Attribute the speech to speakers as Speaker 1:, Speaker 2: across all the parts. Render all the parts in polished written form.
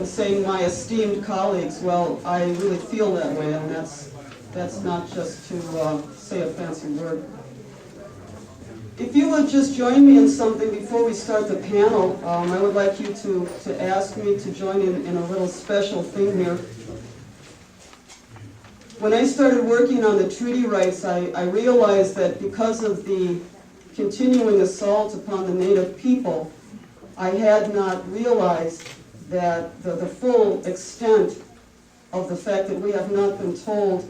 Speaker 1: and saying my esteemed colleagues, well, I really feel that way, and that's not just to say a fancy word. If you would just join me in something before we start the panel, I would like you to ask me to join in a little special thing here. When I started working on the treaty rights, I realized that because of the continuing assault upon the Native people, I had not realized that the full extent of the fact that we have not been told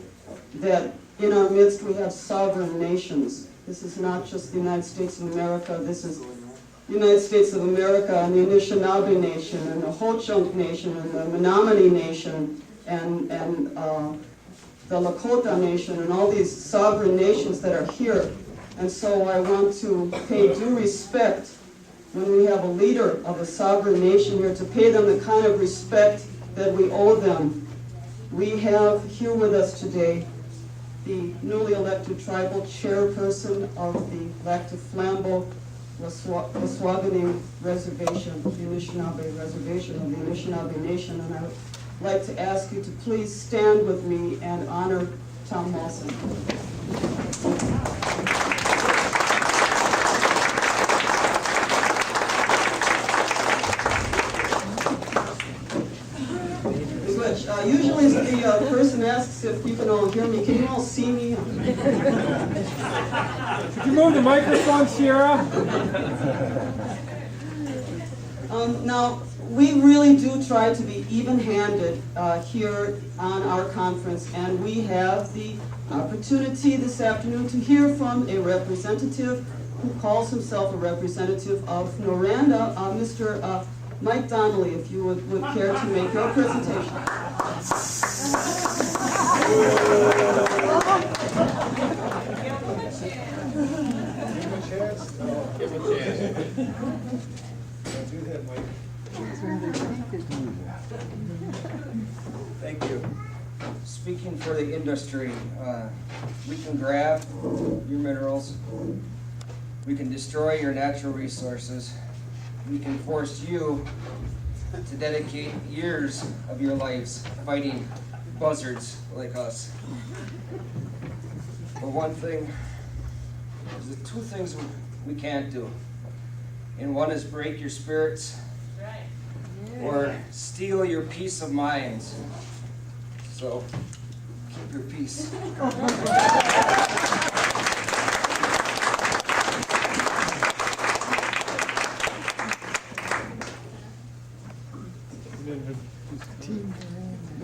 Speaker 1: that in our midst we have sovereign nations. This is not just the United States of America, this is the United States of America and the Anishinaabe Nation and the Ho-Chunk Nation and the Menominee Nation and the Lakota Nation and all these sovereign nations that are here. And so I want to pay due respect when we have a leader of a sovereign nation here, to pay them the kind of respect that we owe them. We have here with us today the newly elected tribal chairperson of the Lac du Flambeau Waskaganish Reservation, the Anishinaabe Reservation of the Anishinaabe Nation, and I would like to ask you to please stand with me and honor Tom Mawson. Usually the person asks if you can all hear me. Can you all see me?
Speaker 2: Could you move the microphone, Sierra?
Speaker 1: Now, we really do try to be even-handed here on our conference, and we have the opportunity this afternoon to hear from a representative who calls himself a representative of Noranda, Mr. Mike Donnelly, if you would care to make your presentation.
Speaker 3: Give him a chance.
Speaker 4: Thank you. Speaking for the industry, we can grab your minerals, we can destroy your natural resources, we can force you to dedicate years of your lives fighting buzzards like us. But one thing, there's the two things we can't do. And one is break your spirits or steal your peace of minds. So keep your peace.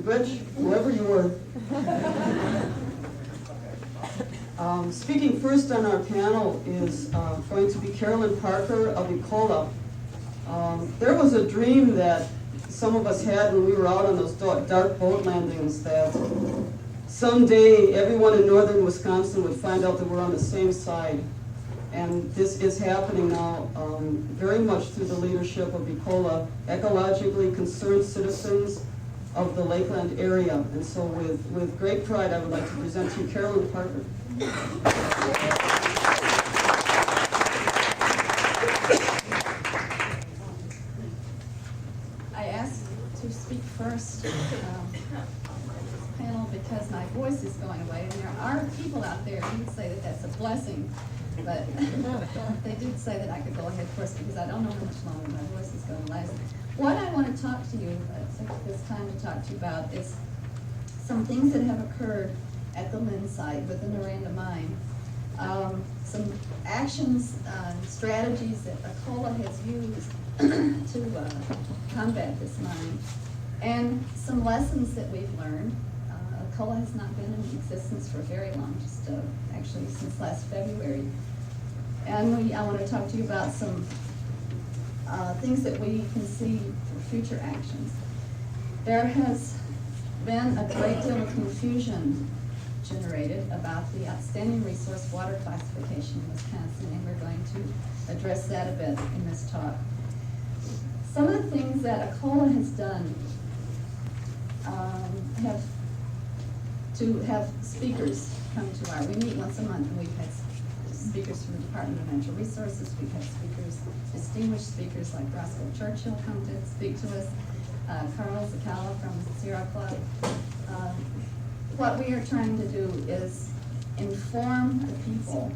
Speaker 1: Rich, whoever you were. Speaking first on our panel is going to be Carolyn Parker of Ecola. There was a dream that some of us had when we were out on those dark boat landings that someday everyone in northern Wisconsin would find out that we're on the same side. And this is happening now very much through the leadership of Ecola, ecologically concerned citizens of the Lakeland area. And so with great pride, I would like to present to you Carolyn Parker.
Speaker 5: I asked to speak first this panel because my voice is going away, and there are people out there who would say that that's a blessing, but they did say that I could go ahead first because I don't know how much longer my voice is going to last. What I want to talk to you, take this time to talk to you about is some things that have occurred at the Lynne site with the Noranda mine. Some actions and strategies that Ecola has used to combat this mine, and some lessons that we've learned. Ecola has not been in existence for very long, just actually since last February. And I want to talk to you about some things that we can see for future actions. There has been a great deal of confusion generated about the outstanding resource water classification in Wisconsin, and we're going to address that a bit in this talk. Some of the things that Ecola has done have to have speakers come to our, we meet once a month, and we've had speakers from the Department of Natural Resources, we've had speakers, distinguished speakers like Roscoe Churchill come to speak to us. Carlos Acala from Sierra Club. What we are trying to do is inform the people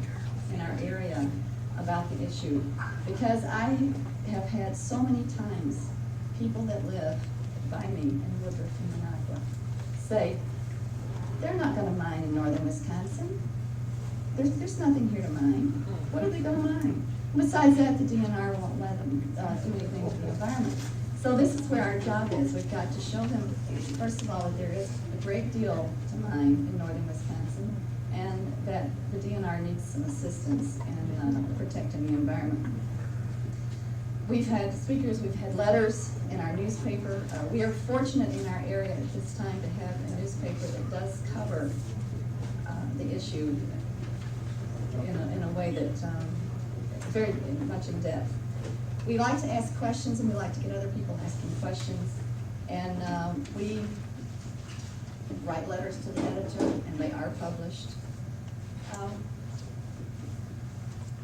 Speaker 5: in our area about the issue, because I have had so many times people that live by me in Woodruff and Minocqua say, they're not gonna mine in northern Wisconsin. There's nothing here to mine. What are they gonna mine? Besides that, the DNR won't let them do anything to the environment. So this is where our job is. We've got to show them, first of all, that there is a great deal to mine in northern Wisconsin, and that the DNR needs some assistance in protecting the environment. We've had speakers, we've had letters in our newspaper. We are fortunate in our area at this time to have a newspaper that does cover the issue in a way that very much in depth. We like to ask questions, and we like to get other people asking questions. And we write letters to the editor, and they are published.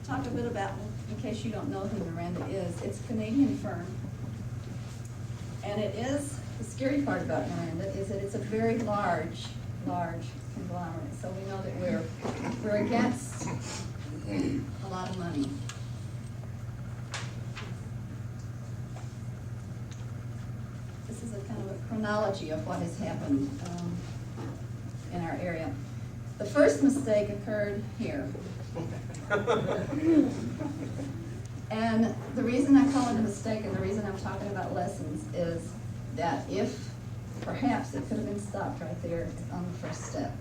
Speaker 5: Talk a bit about, in case you don't know who Miranda is, it's a Canadian firm. And it is, the scary part about Miranda is that it's a very large conglomerate. So we know that we're against a lot of money. This is a kind of a chronology of what has happened in our area. The first mistake occurred here. And the reason I call it a mistake and the reason I'm talking about lessons is that if perhaps it could have been stopped right there on the first step.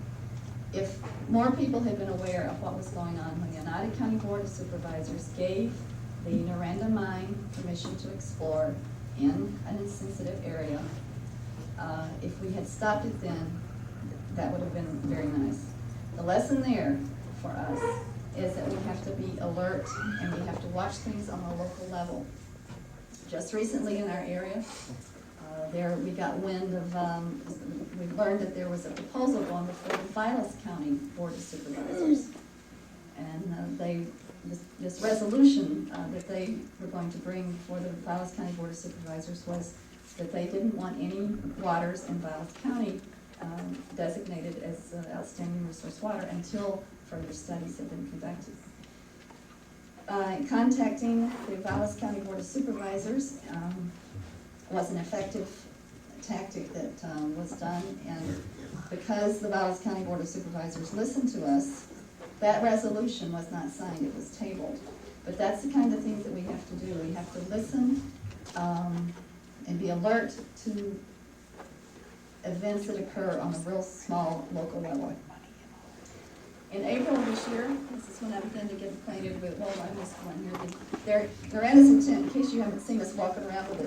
Speaker 5: If more people had been aware of what was going on when the Oneida County Board of Supervisors gave the Noranda mine permission to explore in an insensitive area, if we had stopped it then, that would have been very nice. The lesson there for us is that we have to be alert and we have to watch things on a local level. Just recently in our area, we got wind of, we learned that there was a proposal going before the Vilas County Board of Supervisors. And this resolution that they were going to bring before the Vilas County Board of Supervisors was that they didn't want any waters in Vilas County designated as outstanding resource water until further studies have been conducted. Contacting the Vilas County Board of Supervisors was an effective tactic that was done, and because the Vilas County Board of Supervisors listened to us, that resolution was not signed, it was tabled. But that's the kind of things that we have to do. We have to listen and be alert to events that occur on a real small local level. In April of this year, this is when I began to get acquainted with, well, I missed one here. Noranda's intent, in case you haven't seen us walking around with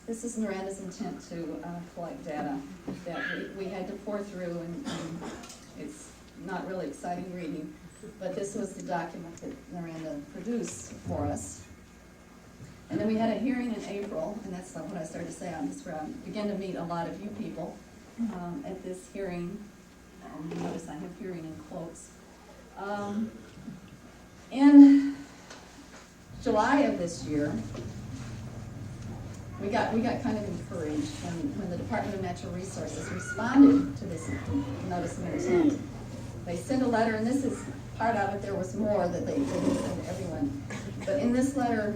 Speaker 5: this is Noranda's intent to collect data that we had to pour through, and it's not really exciting reading, but this was the document that Noranda produced for us. And then we had a hearing in April, and that's not what I started to say on this, where I began to meet a lot of you people at this hearing. You notice I have hearing in quotes. In July of this year, we got kind of encouraged when the Department of Natural Resources responded to this notice of intent. They sent a letter, and this is part of it. There was more that they didn't send to everyone. But in this letter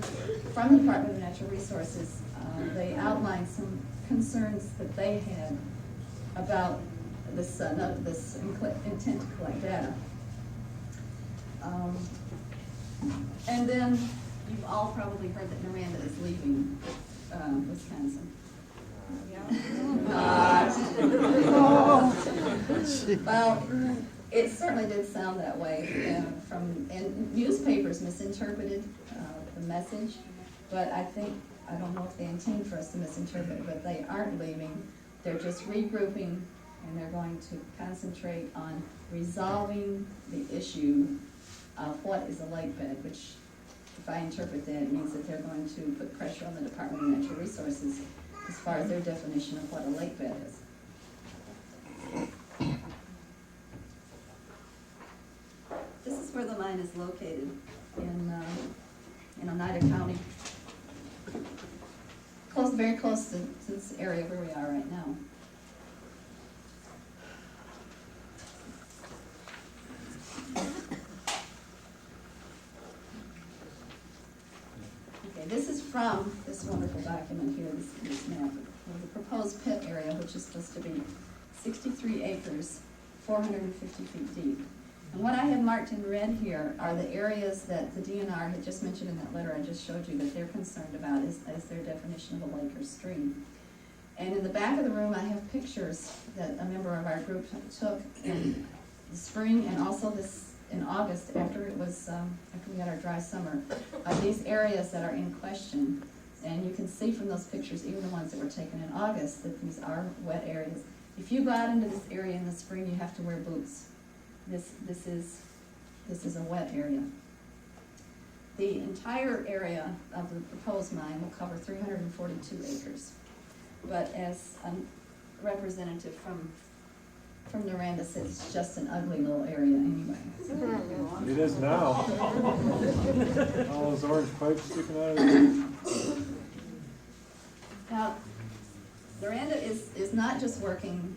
Speaker 5: from the Department of Natural Resources, they outlined some concerns that they had about this intent to collect data. And then you've all probably heard that Noranda is leaving Wisconsin. Well, it certainly did sound that way and newspapers misinterpreted the message, but I don't know if they intend for us to misinterpret it, but they aren't leaving. They're just regrouping, and they're going to concentrate on resolving the issue of what is a lake bed, which, if I interpret that, it means that they're going to put pressure on the Department of Natural Resources as far as their definition of what a lake bed is. This is where the mine is located in Oneida County. Close, very close to this area where we are right now. Okay, this is from this wonderful document here, this map. The proposed pit area, which is supposed to be 63 acres, 450 feet deep. And what I have marked in red here are the areas that the DNR had just mentioned in that letter I just showed you that they're concerned about as their definition of a lake or stream. And in the back of the room, I have pictures that a member of our group took in the spring and also this in August after it was, after we had our dry summer, of these areas that are in question. And you can see from those pictures, even the ones that were taken in August, that these are wet areas. If you go out into this area in the spring, you have to wear boots. This is a wet area. The entire area of the proposed mine will cover 342 acres. But as a representative from Noranda said, it's just an ugly little area anyway.
Speaker 2: It is now. All those orange pipes sticking out of it.
Speaker 5: Now, Noranda is not just working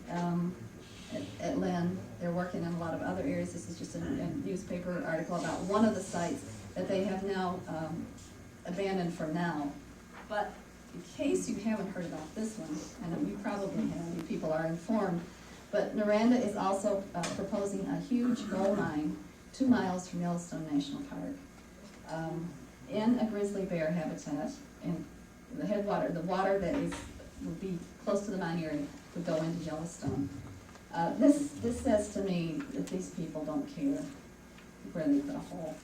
Speaker 5: at Lynne. They're working in a lot of other areas. This is just a newspaper article about one of the sites that they have now abandoned for now. But in case you haven't heard about this one, and you probably have, you people are informed, but Noranda is also proposing a huge gold mine 2 miles from Yellowstone National Park in a grizzly bear habitat. And the headwater, the water that would be close to the mine area would go into Yellowstone. This says to me that these people don't care where they put a hole.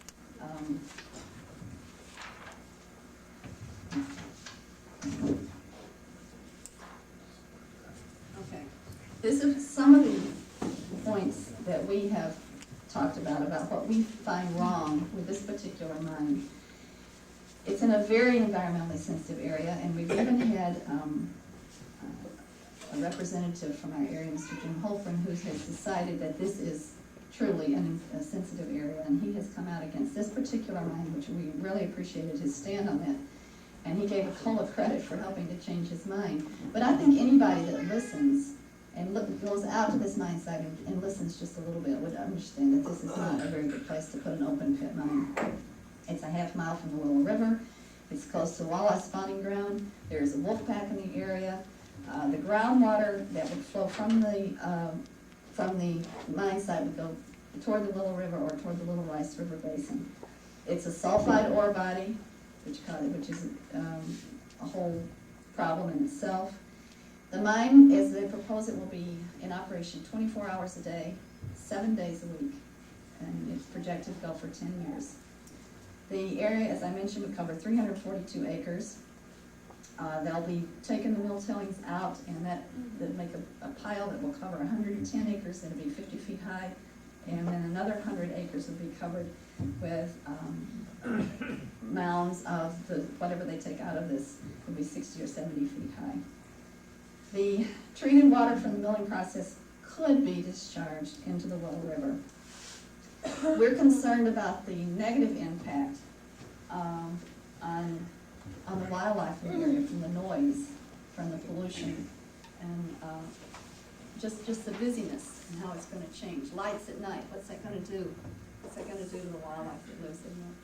Speaker 5: Okay, this is some of the points that we have talked about what we find wrong with this particular mine. It's in a very environmentally sensitive area, and we've even had a representative from our area, Mr. Jim Holfren, who has decided that this is truly a sensitive area, and he has come out against this particular mine, which we really appreciated his stand on that. And he gave a COLA credit for helping to change his mind. But I think anybody that listens and goes out to this mine site and listens just a little bit would understand that this is not a very good place to put an open pit mine. It's a half mile from the Little River. It's close to walleye spawning ground. There's a wolf pack in the area. The groundwater that would flow from the mine site would go toward the Little River or toward the Little Rice River Basin. It's a sulfide ore body, which is a whole problem in itself. The mine, as they propose it, will be in operation 24 hours a day, 7 days a week, and it's projected to go for 10 years. The area, as I mentioned, would cover 342 acres. They'll be taking the mill tailings out, and they'll make a pile that will cover 110 acres, that'll be 50 feet high, and then another 100 acres will be covered with mounds of whatever they take out of this will be 60 or 70 feet high. The treated water from the milling process could be discharged into the Little River. We're concerned about the negative impact on the wildlife in the area, from the noise, from the pollution, and just the busyness and how it's going to change. Lights at night, what's that going to do? What's that going to do to the wildlife that lives in there?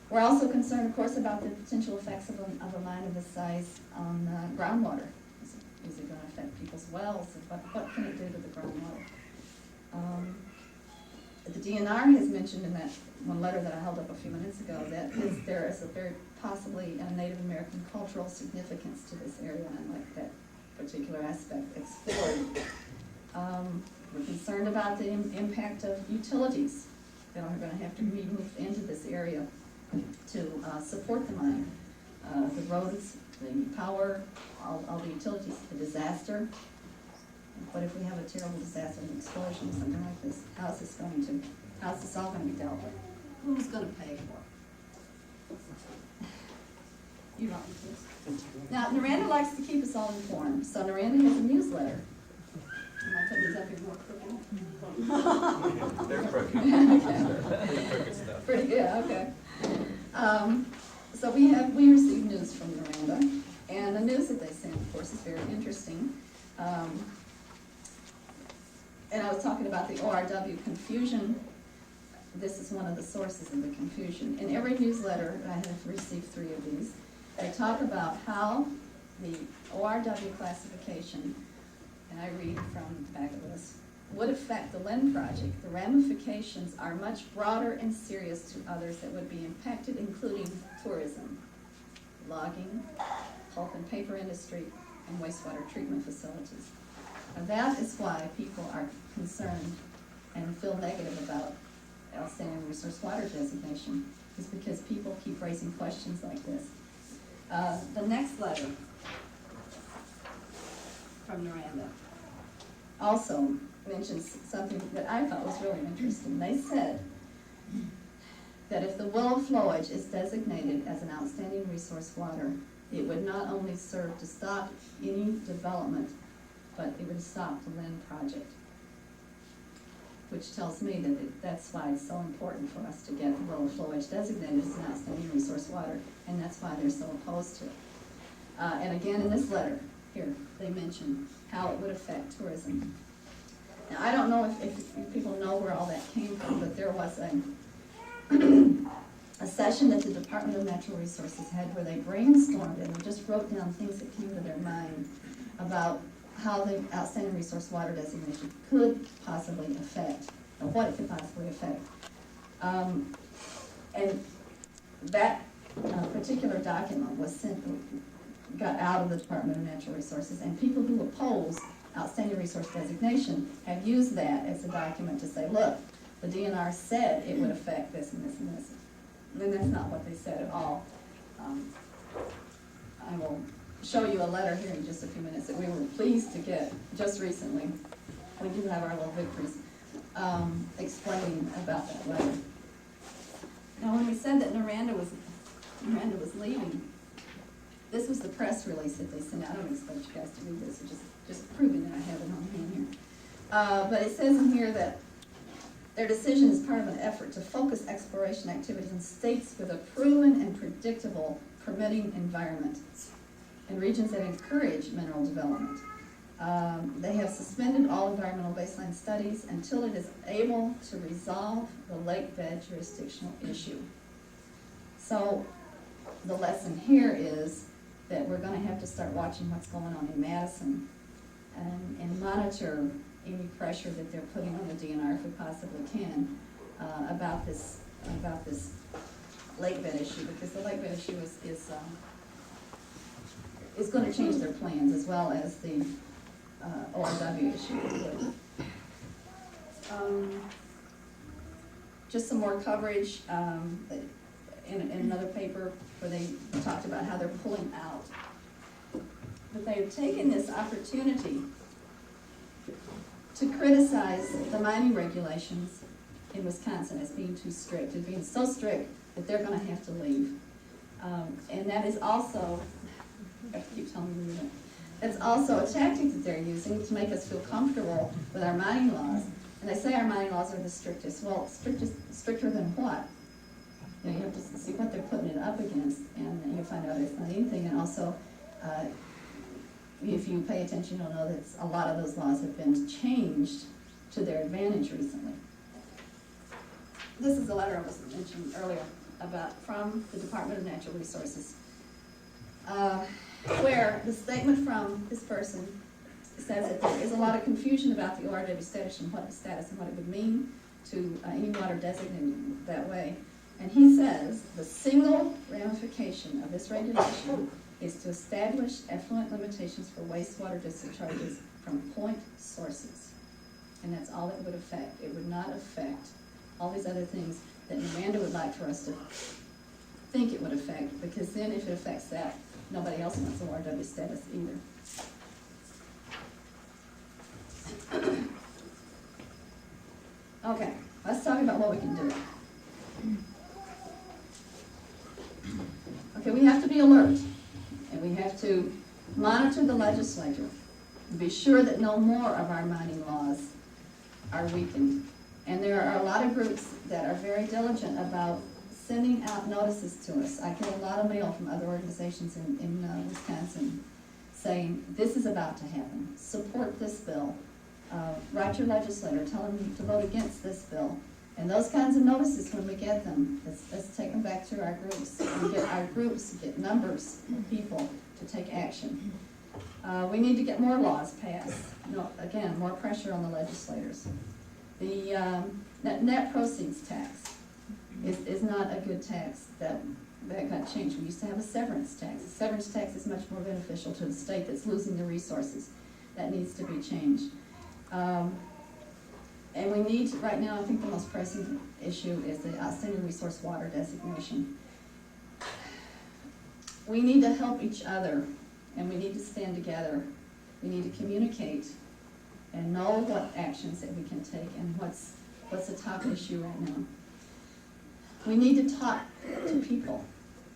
Speaker 5: We're also concerned, of course, about the potential effects of a mine of this size on groundwater. Is it going to affect people's wells? What can it do to the groundwater? The DNR has mentioned in that one letter that I held up a few minutes ago that there is a very possibly a Native American cultural significance to this area, and I'd like that particular aspect explored. We're concerned about the impact of utilities that are going to have to be moved into this area to support the mine. The roads, the power, all the utilities, the disaster. What if we have a terrible disaster, an explosion, something like this? How's this all going to be dealt with? Who's going to pay for it? You want this? Now, Noranda likes to keep us all informed, so Noranda has a newsletter. Am I putting these up here more crooked?
Speaker 3: They're crooked.
Speaker 5: Okay.
Speaker 3: Pretty crooked stuff.
Speaker 5: Pretty good, okay. So we receive news from Noranda. And the news that they send, of course, is very interesting. And I was talking about the ORW confusion. This is one of the sources of the confusion. In every newsletter, I have received 3 of these, they talk about how the ORW classification, and I read from the back of this, would affect the Lynne project. The ramifications are much broader and serious to others that would be impacted, including tourism, logging, pulp and paper industry, and wastewater treatment facilities. And that is why people are concerned and feel negative about outstanding resource water designation, is because people keep raising questions like this. The next letter from Noranda also mentions something that I thought was really interesting. They said that if the willow flowage is designated as an outstanding resource water, it would not only serve to stop any development, but it would stop the Lynne project. Which tells me that that's why it's so important for us to get the willow flowage designated as an outstanding resource water, and that's why they're so opposed to it. And again, in this letter, here, they mention how it would affect tourism. Now, I don't know if people know where all that came from, but there was a session that the Department of Natural Resources had where they brainstormed and just wrote down things that came to their mind about how the outstanding resource water designation could possibly affect, or what it could possibly affect. And that particular document was got out of the Department of Natural Resources, and people who oppose outstanding resource designation have used that as a document to say, look, the DNR said it would affect this and this and this. And that's not what they said at all. I will show you a letter here in just a few minutes that we were pleased to get just recently. We do have our little victories explaining about that letter. Now, when we said that Noranda was leaving, this was the press release that they sent out. I don't expect you guys to read this, it's just proving that I have it on hand here. But it says in here that their decision is part of an effort to focus exploration activities in states with a proven and predictable permitting environment and regions that encourage mineral development. They have suspended all environmental baseline studies until it is able to resolve the lake bed jurisdictional issue. So the lesson here is that we're going to have to start watching what's going on in Madison and monitor any pressure that they're putting on the DNR, if we possibly can, about this lake bed issue, because the lake bed issue is going to change their plans, as well as the ORW issue. Just some more coverage in another paper where they talked about how they're pulling out. But they've taken this opportunity to criticize the mining regulations in Wisconsin as being too strict, as being so strict that they're going to have to leave. And that is also, I keep telling you that, that's also a tactic that they're using to make us feel comfortable with our mining laws. And they say our mining laws are the strictest. Well, stricter than what? You know, you have to see what they're putting it up against, and you'll find out it's not anything. And also, if you pay attention, you'll know that a lot of those laws have been changed to their advantage recently. This is a letter I was mentioning earlier from the Department of Natural Resources, where the statement from this person says that there is a lot of confusion about the ORW status and what it would mean to any water designated that way. And he says the single ramification of this regulation is to establish effluent limitations for wastewater discharges from point sources. And that's all it would affect. It would not affect all these other things that Miranda would like for us to think it would affect, because then if it affects that, nobody else wants ORW status either. Okay, let's talk about what we can do. Okay, we have to be alert, and we have to monitor the legislature and be sure that no more of our mining laws are weakened. And there are a lot of groups that are very diligent about sending out notices to us. I get a lot of mail from other organizations in Wisconsin saying, this is about to happen, support this bill, write your legislator, tell them to vote against this bill. And those kinds of notices, when we get them, let's take them back to our groups. We get our groups, get numbers of people to take action. We need to get more laws passed. Again, more pressure on the legislators. The net proceeds tax is not a good tax. That got changed. We used to have a severance tax. A severance tax is much more beneficial to the state that's losing the resources. That needs to be changed. And we need, right now, I think the most pressing issue is the outstanding resource water designation. We need to help each other, and we need to stand together. We need to communicate and know what actions that we can take and what's the top issue right now. We need to talk to people,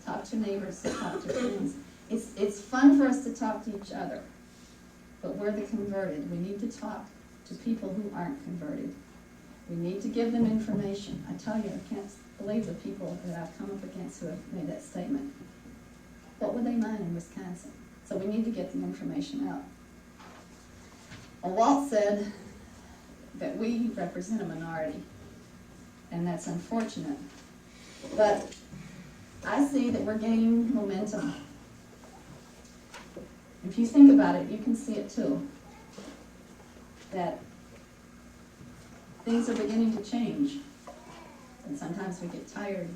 Speaker 5: talk to neighbors, talk to friends. It's fun for us to talk to each other, but we're the converted. We need to talk to people who aren't converted. We need to give them information. I tell you, I can't believe the people that I've come up against who have made that statement. What would they mine in Wisconsin? So we need to get the information out. Well, Walt said that we represent a minority, and that's unfortunate. But I see that we're gaining momentum. If you think about it, you can see it too. That things are beginning to change. And sometimes we get tired,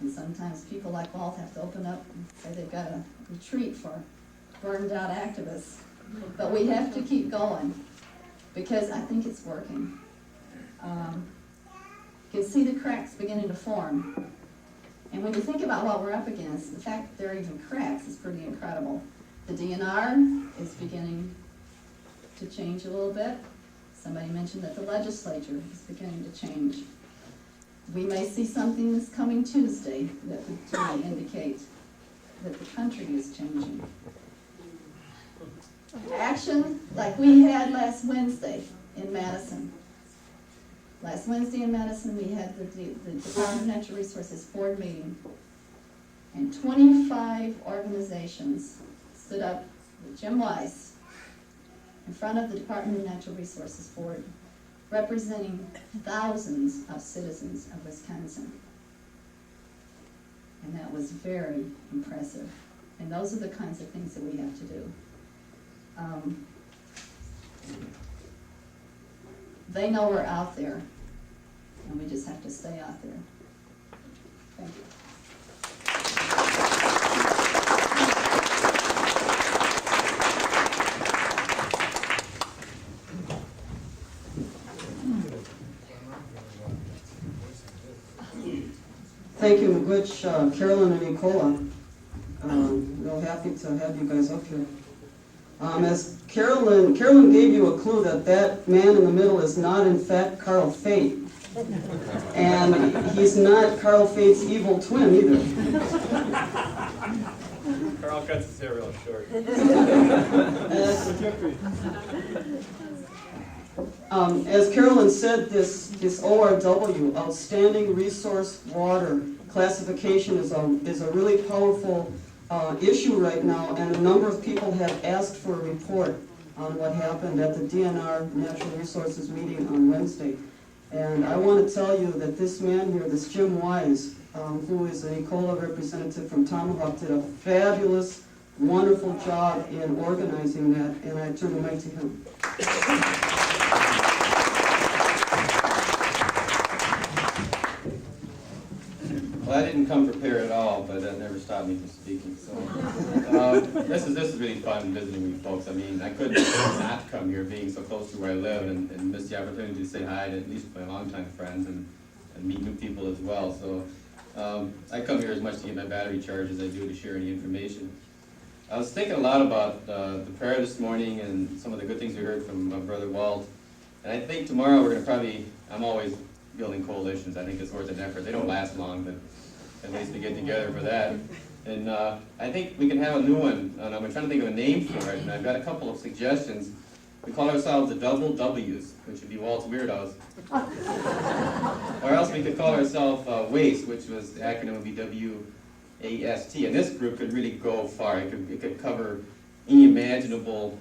Speaker 5: and sometimes people like Walt have to open up and say they've got a retreat for burned out activists. But we have to keep going, because I think it's working. You can see the cracks beginning to form. And when you think about what we're up against, the fact that there are even cracks is pretty incredible. The DNR is beginning to change a little bit. Somebody mentioned that the legislature is beginning to change. We may see something this coming Tuesday that would indicate that the country is changing. Action like we had last Wednesday in Madison. Last Wednesday in Madison, we had the Department of Natural Resources board meeting, and 25 organizations stood up with Jim Wise in front of the Department of Natural Resources board, representing thousands of citizens of Wisconsin. And that was very impressive. And those are the kinds of things that we have to do. They know we're out there, and we just have to stay out there. Thank you.
Speaker 1: Thank you, Rich, Carolyn, and Nicola. Real happy to have you guys up here. As Carolyn gave you a clue that man in the middle is not in fact Carl Fate. And he's not Carl Fate's evil twin either.
Speaker 3: Carl cuts his hair real short.
Speaker 1: As Carolyn said, this ORW, Outstanding Resource Water Classification, is a really powerful issue right now, and a number of people have asked for a report on what happened at the DNR Natural Resources meeting on Wednesday. And I want to tell you that this man here, this Jim Wise, who is an Ecola representative from Tomahawk, did a fabulous, wonderful job in organizing that, and I turn the mic to him.
Speaker 6: Well, I didn't come prepared at all, but that never stopped me from speaking. So this is really fun visiting with folks. I mean, I couldn't not come here, being so close to where I live, and miss the opportunity to say hi to at least my longtime friends and meet new people as well. So I come here as much to get my battery charged as I do to share any information. I was thinking a lot about the prayer this morning and some of the good things we heard from my brother Walt. And I think tomorrow we're going to I'm always building coalitions. I think it's worth an effort. They don't last long, but at least we get together for that. And I think we can have a new one, and I'm trying to think of a name for it, and I've got a couple of suggestions. We call ourselves the Double W's, which would be Walt's Weirdos. Or else we could call ourselves WASTE, which was the acronym would be W-A-S-T. And this group could really go far. It could cover any imaginable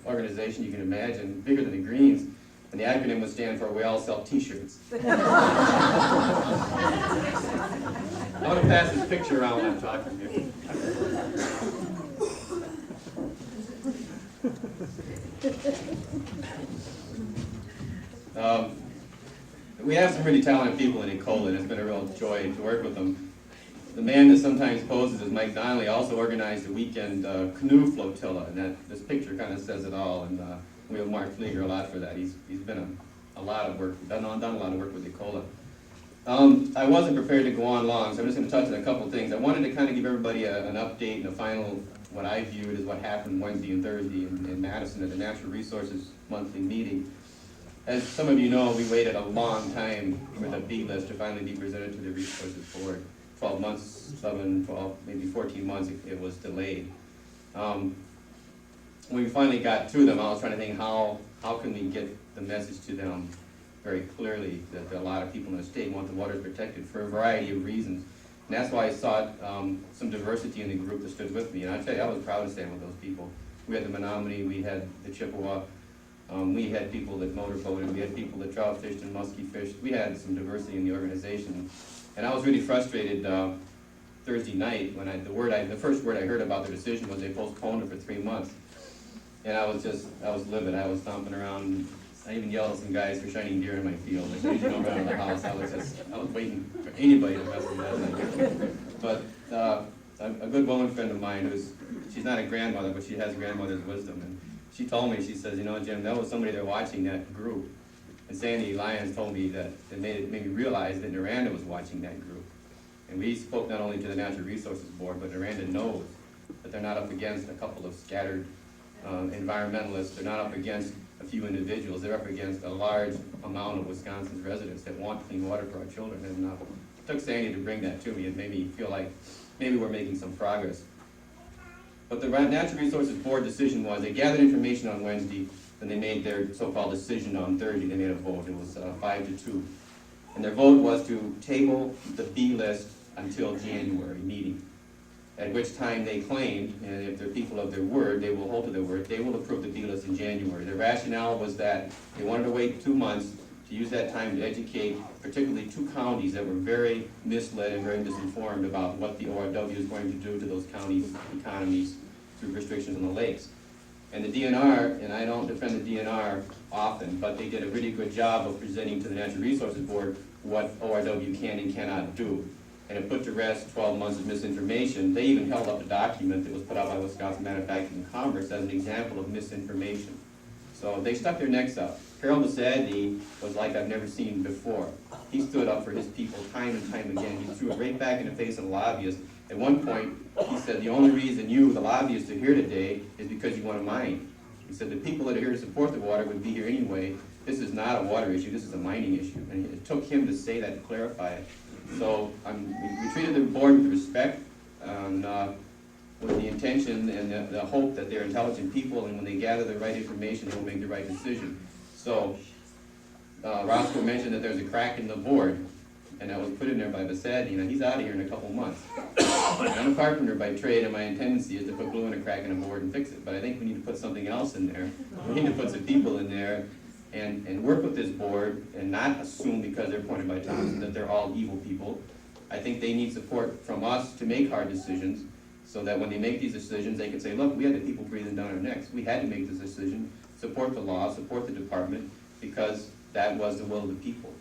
Speaker 6: organization you can imagine, bigger than the Greens. And the acronym would stand for We All Sell T-shirts. I'm going to pass this picture around when I'm talking here. We have some really talented people in Ecola, and it's been a real joy to work with them. The man that sometimes poses as Mike Donnelly also organized a weekend canoe flotilla, and this picture kind of says it all. And we owe Mark Flieger a lot for that. He's been a lot of work, done a lot of work with Ecola. I wasn't prepared to go on long, so I'm just going to touch on a couple things. I wanted to kind of give everybody an update and a final, what I viewed as what happened Wednesday and Thursday in Madison at the Natural Resources monthly meeting. As some of you know, we waited a long time for the B list to finally be presented to the Resources Board. 12 months, 7, 12, maybe 14 months, it was delayed. When we finally got to them, I was trying to think how can we get the message to them very clearly that a lot of people in the state want the waters protected for a variety of reasons. And that's why I sought some diversity in the group that stood with me. And I tell you, I was proud to stand with those people. We had the Menominee, we had the Chippewa, we had people that motorboated, we had people that trout fished and muskie fished. We had some diversity in the organization. And I was really frustrated Thursday night when the first word I heard about their decision was they postponed it for 3 months. And I was livid. I was stomping around. I even yelled at some guys for shining deer in my field. I usually don't run out of the house. I was waiting for anybody to mess with that. But a good woman friend of mine she's not a grandmother, but she has grandmother's wisdom. And she told me, she says, you know, Jim, that was somebody there watching that group. And Sandy Lyons told me that it made me realize that Noranda was watching that group. And we spoke not only to the Natural Resources Board, but Noranda knows that they're not up against a couple of scattered environmentalists. They're not up against a few individuals. They're up against a large amount of Wisconsin's residents that want clean water for our children. And it took Sandy to bring that to me. It made me feel like maybe we're making some progress. But the Natural Resources Board decision was they gathered information on Wednesday, and they made their so-called decision on Thursday. They made a vote. It was 5-2. And their vote was to table the B list until January meeting, at which time they claimed, and if they're people of their word, they will hold to their word, they will approve the B list in January. Their rationale was that they wanted to wait 2 months to use that time to educate particularly 2 counties that were very misled and very misinformed about what the ORW is going to do to those counties' economies through restrictions on the lakes. And the DNR, and I don't defend the DNR often, but they did a really good job of presenting to the Natural Resources Board what ORW can and cannot do. And it put to rest 12 months of misinformation. They even held up a document that was put out by Wisconsin Manufacturing and Commerce as an example of misinformation. So they stuck their necks out. Harold Bresette was like I've never seen before. He stood up for his people time and time again. He threw it right back in the face of the lobbyists. At one point, he said, the only reason you, the lobbyists, are here today is because you want to mine. He said, the people that are here to support the water would be here anyway. This is not a water issue, this is a mining issue. And it took him to say that, to clarify it. So we treated the board with respect, with the intention and the hope that they're intelligent people, and when they gather the right information, they will make the right decision. So Roscoe mentioned that there's a crack in the board, and that was put in there by Bresette. You know, he's out of here in a couple months. I'm a carpenter by trade, and my tendency is to put glue in a crack in a board and fix it. But I think we need to put something else in there. We need to put some people in there and work with this board and not assume because they're appointed by Thompson that they're all evil people. I think they need support from us to make hard decisions so that when they make these decisions, they can say, look, we had the people breathing down our necks. We had to make this decision, support the law, support the department, because that was the will of the people.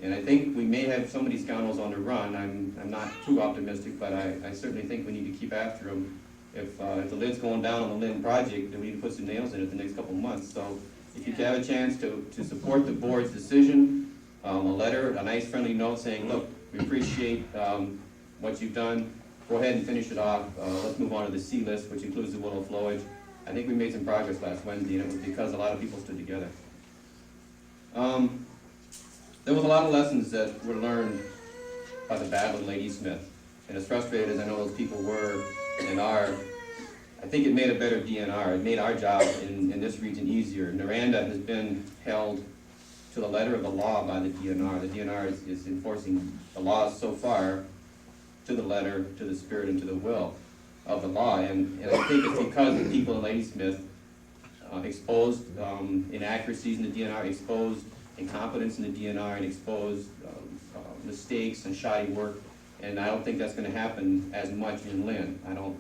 Speaker 6: And I think we may have some of these scoundrels on the run. I'm not too optimistic, but I certainly think we need to keep after them. If the lid's going down on the Lynne project, then we need to put some nails in it the next couple of months. So if you have a chance to support the board's decision, a letter, a nice friendly note saying, look, we appreciate what you've done. Go ahead and finish it off. Let's move on to the C list, which includes the willow flowage. I think we made some progress last Wednesday, and it was because a lot of people stood together. There was a lot of lessons that were learned by the Battle of Ladysmith. And as frustrated as I know those people were and are, I think it made a better DNR. It made our job in this region easier. Noranda has been held to the letter of the law by the DNR. The DNR is enforcing the laws so far to the letter, to the spirit, and to the will of the law. And I think it's because the people in Ladysmith exposed inaccuracies in the DNR, exposed incompetence in the DNR, and exposed mistakes and shoddy work. And I don't think that's going to happen as much in Lynne. I don't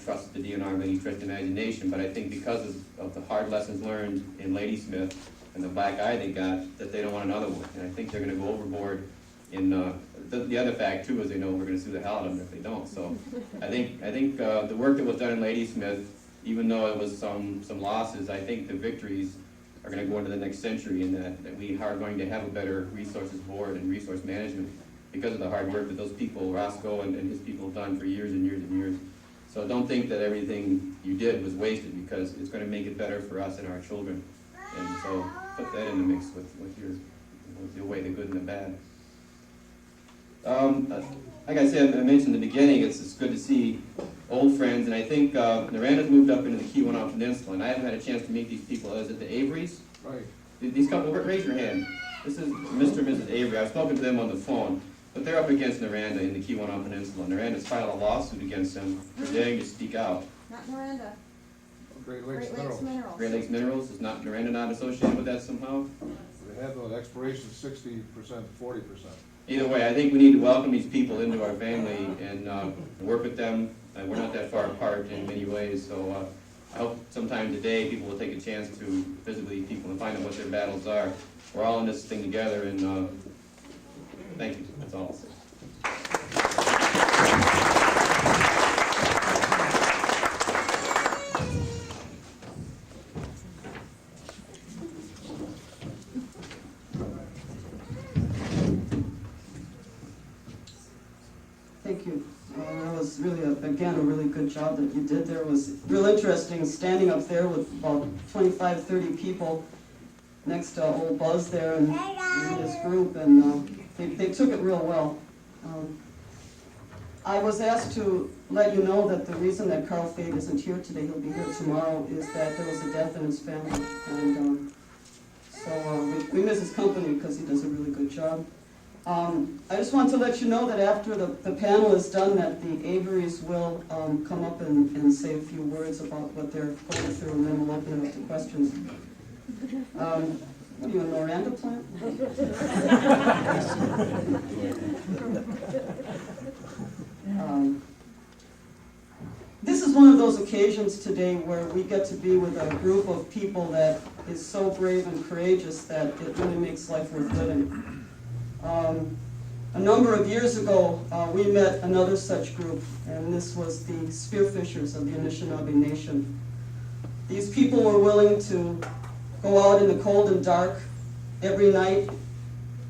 Speaker 6: trust the DNR by any stretch of the imagination, but I think because of the hard lessons learned in Ladysmith and the black eye they got, that they don't want another one. And I think they're going to go overboard in the other fact too is they know we're going to sue the hell out of them if they don't. So I think the work that was done in Ladysmith, even though it was some losses, I think the victories are going to go into the next century, and that we are going to have a better resources board and resource management because of the hard work that those people, Roscoe and his people, have done for years and years and years. So don't think that everything you did was wasted, because it's going to make it better for us and our children. And so put that in the mix with the way, the good and the bad. Like I said, I mentioned in the beginning, it's good to see old friends, and I think Noranda's moved up into the Keweenaw Peninsula, and I haven't had a chance to meet these people. Is it the Averys?
Speaker 7: Right.
Speaker 6: These couple, raise your hand. This is Mr. and Mrs. Avery. I've spoken to them on the phone, but they're up against Noranda in the Keweenaw Peninsula. Noranda's filed a lawsuit against them for daring to speak out.
Speaker 8: Not Noranda.
Speaker 7: Great Lakes
Speaker 8: Great Lakes
Speaker 7: Minerals.
Speaker 8: Minerals.
Speaker 6: Great Lakes Minerals, is not Noranda not associated with that somehow?
Speaker 7: They have an expiration 60%, 40%.
Speaker 6: Either way, I think we need to welcome these people into our family and work with them. We're not that far apart in many ways, so I hope sometime today people will take a chance to visit with these people and find out what their battles are. We're all in this thing together, and thank you. That's all I'll say.
Speaker 1: Thank you. That was really, again, a really good job that you did there. It was real interesting standing up there with about 25, 30 people next to old Buzz there and this group, and they took it real well. I was asked to let you know that the reason that Carl Fade isn't here today, he'll be here tomorrow, is that there was a death in his family. And so we miss his company because he does a really good job. I just want to let you know that after the panel is done, that the Averys will come up and say a few words about what they're going through, and then we'll open it up to questions. What are you, a Noranda plant? This is one of those occasions today where we get to be with a group of people that is so brave and courageous that it really makes life worth living. A number of years ago, we met another such group, and this was the Spearfishers of the Anishinaabe Nation. These people were willing to go out in the cold and dark every night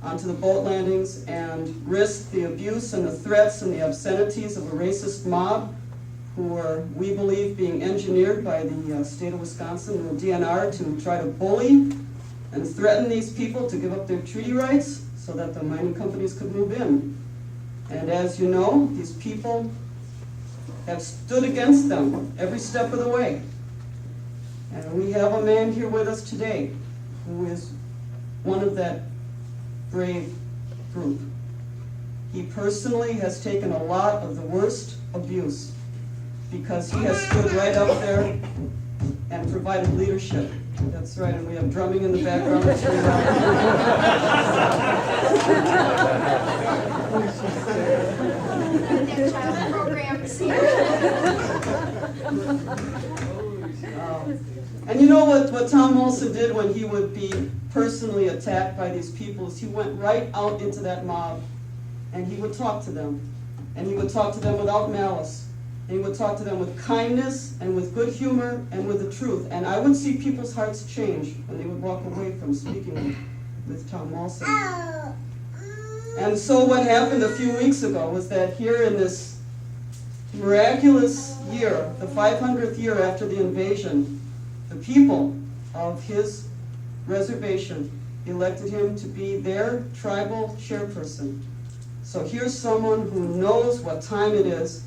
Speaker 1: onto the boat landings and risk the abuse and the threats and the obscenities of a racist mob who were, we believe, being engineered by the state of Wisconsin and the DNR to try to bully and threaten these people to give up their treaty rights so that the mining companies could move in. And as you know, these people have stood against them every step of the way. And we have a man here with us today who is one of that brave group. He personally has taken a lot of the worst abuse because he has stood right up there and provided leadership. That's right, and we have drumming in the background.
Speaker 8: Their child programs here.
Speaker 1: And you know what Tom also did when he would be personally attacked by these people is he went right out into that mob and he would talk to them. And he would talk to them without malice. And he would talk to them with kindness and with good humor and with the truth. And I would see people's hearts change when they would walk away from speaking with Tom Walson. And so what happened a few weeks ago was that here in this miraculous year, the 500th year after the invasion, the people of his reservation elected him to be their tribal chairperson. So here's someone who knows what time it is,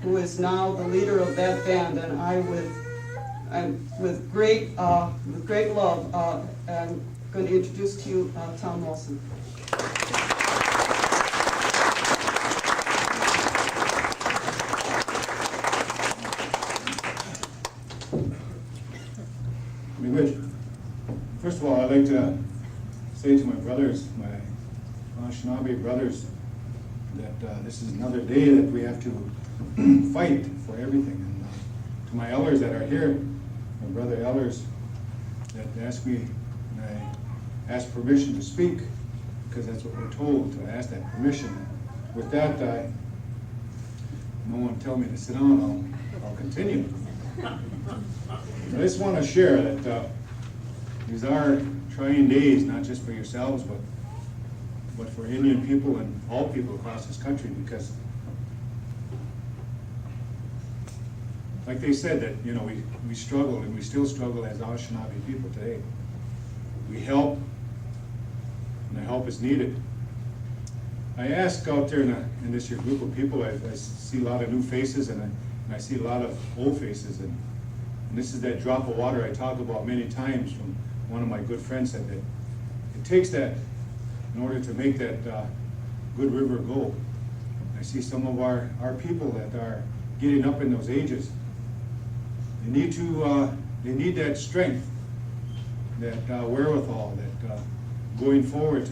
Speaker 1: who is now the leader of that band, and with great love, I'm going to introduce to you Tom Wilson.
Speaker 9: First of all, I'd like to say to my brothers, my Anishinaabe brothers, that this is another day that we have to fight for everything. And to my elders that are here, my brother elders, that ask me, and I ask permission to speak, because that's what we're told, to ask that permission. With that, no one tell me to sit down, I'll continue. I just want to share that these are trying days, not just for yourselves, but for Indian people and all people across this country, because like they said that, you know, we struggle, and we still struggle as Anishinaabe people today. We help, and the help is needed. I ask out there in this here group of people, I see a lot of new faces, and I see a lot of old faces, and this is that drop of water I talk about many times. From one of my good friends said that it takes that in order to make that good river go. I see some of our people that are getting up in those ages. They need that strength, that wherewithal, that going forward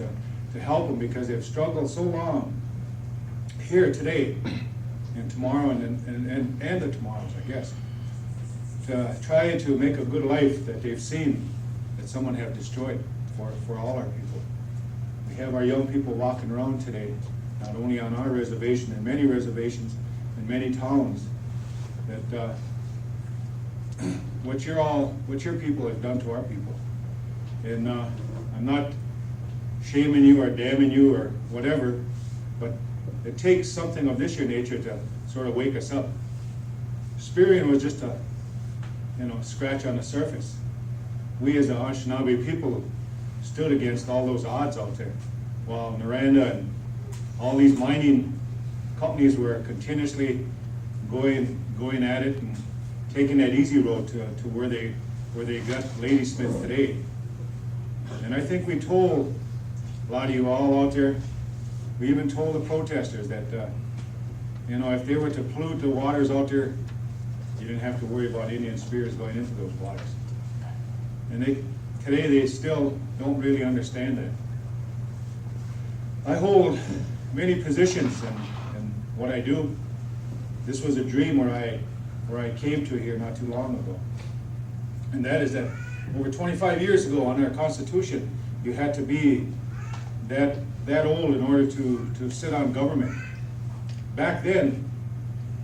Speaker 9: to help them, because they've struggled so long here today and tomorrow and the tomorrows, I guess, to try to make a good life that they've seen that someone have destroyed for all our people. We have our young people walking around today, not only on our reservation, and many reservations and many towns, that what your people have done to our people. And I'm not shaming you or damning you or whatever, but it takes something of this your nature to sort of wake us up. Spearing was just a scratch on the surface. We as the Anishinaabe people stood against all those odds out there, while Noranda and all these mining companies were continuously going at it and taking that easy road to where they got Ladysmith today. And I think we told a lot of you all out there, we even told the protesters that if they were to pollute the waters out there, you didn't have to worry about Indian spears going into those waters. And today they still don't really understand that. I hold many positions in what I do. This was a dream where I came to here not too long ago. And that is that over 25 years ago on our Constitution, you had to be that old in order to sit on government. Back then,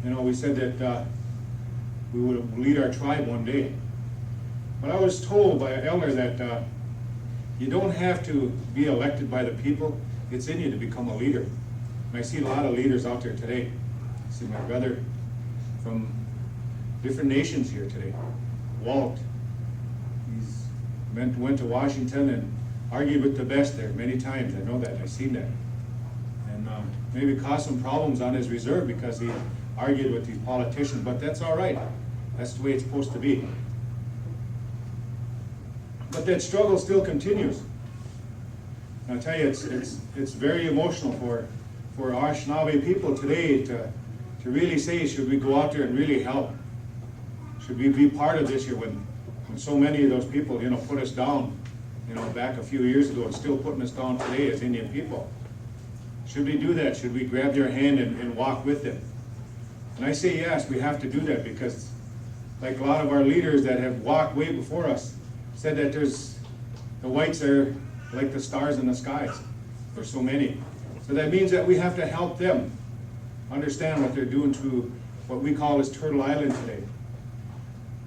Speaker 9: we said that we would lead our tribe one day. But I was told by an elder that you don't have to be elected by the people. It's in you to become a leader. And I see a lot of leaders out there today. I see my brother from different nations here today. Walt, he's went to Washington and argued with the best there many times. I know that, I've seen that. And maybe caused some problems on his reserve because he argued with these politicians, but that's all right. That's the way it's supposed to be. But that struggle still continues. And I'll tell you, it's very emotional for our Anishinaabe people today to really say, should we go out there and really help? Should we be part of this here when so many of those people, put us down, back a few years ago, and still putting us down today as Indian people? Should we do that? Should we grab their hand and walk with them? And I say yes, we have to do that, because like a lot of our leaders that have walked way before us said that the whites are like the stars in the skies. There's so many. So that means that we have to help them understand what they're doing to what we call as Turtle Island today.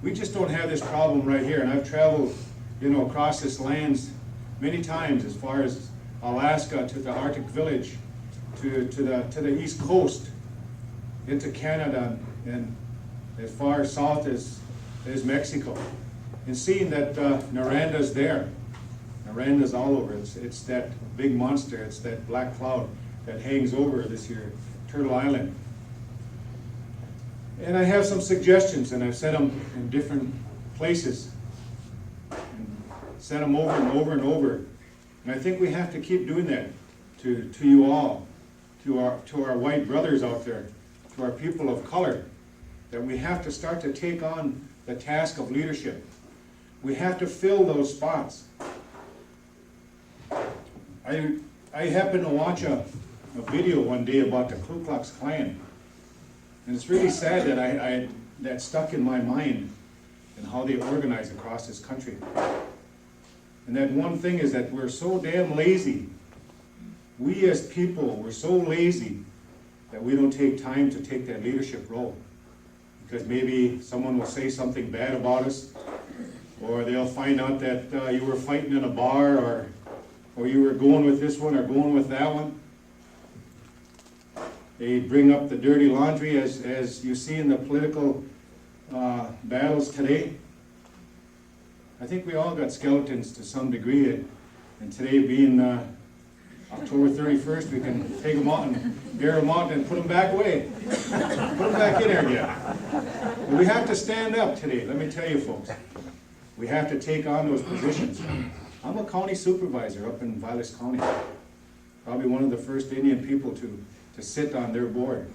Speaker 9: We just don't have this problem right here, and I've traveled, across this lands many times, as far as Alaska to the Arctic village, to the east coast, into Canada, and as far south as Mexico, and seeing that Noranda's there. Noranda's all over. It's that big monster. It's that black cloud that hangs over this here Turtle Island. And I have some suggestions, and I've said them in different places. And said them over and over and over. And I think we have to keep doing that to you all, to our white brothers out there, to our people of color, that we have to start to take on the task of leadership. We have to fill those spots. I happened to watch a video one day about the Ku Klux Klan. And it's really sad that that stuck in my mind and how they organize across this country. And that one thing is that we're so damn lazy. We as people, we're so lazy that we don't take time to take that leadership role. Because maybe someone will say something bad about us, or they'll find out that you were fighting in a bar, or you were going with this one or going with that one. They bring up the dirty laundry as you see in the political battles today. I think we all got skeletons to some degree, and today being October 31st, we can take them out and air them out and put them back away. Put them back in there again. But we have to stand up today, let me tell you folks. We have to take on those positions. I'm a county supervisor up in Vilas County. Probably one of the first Indian people to sit on their board.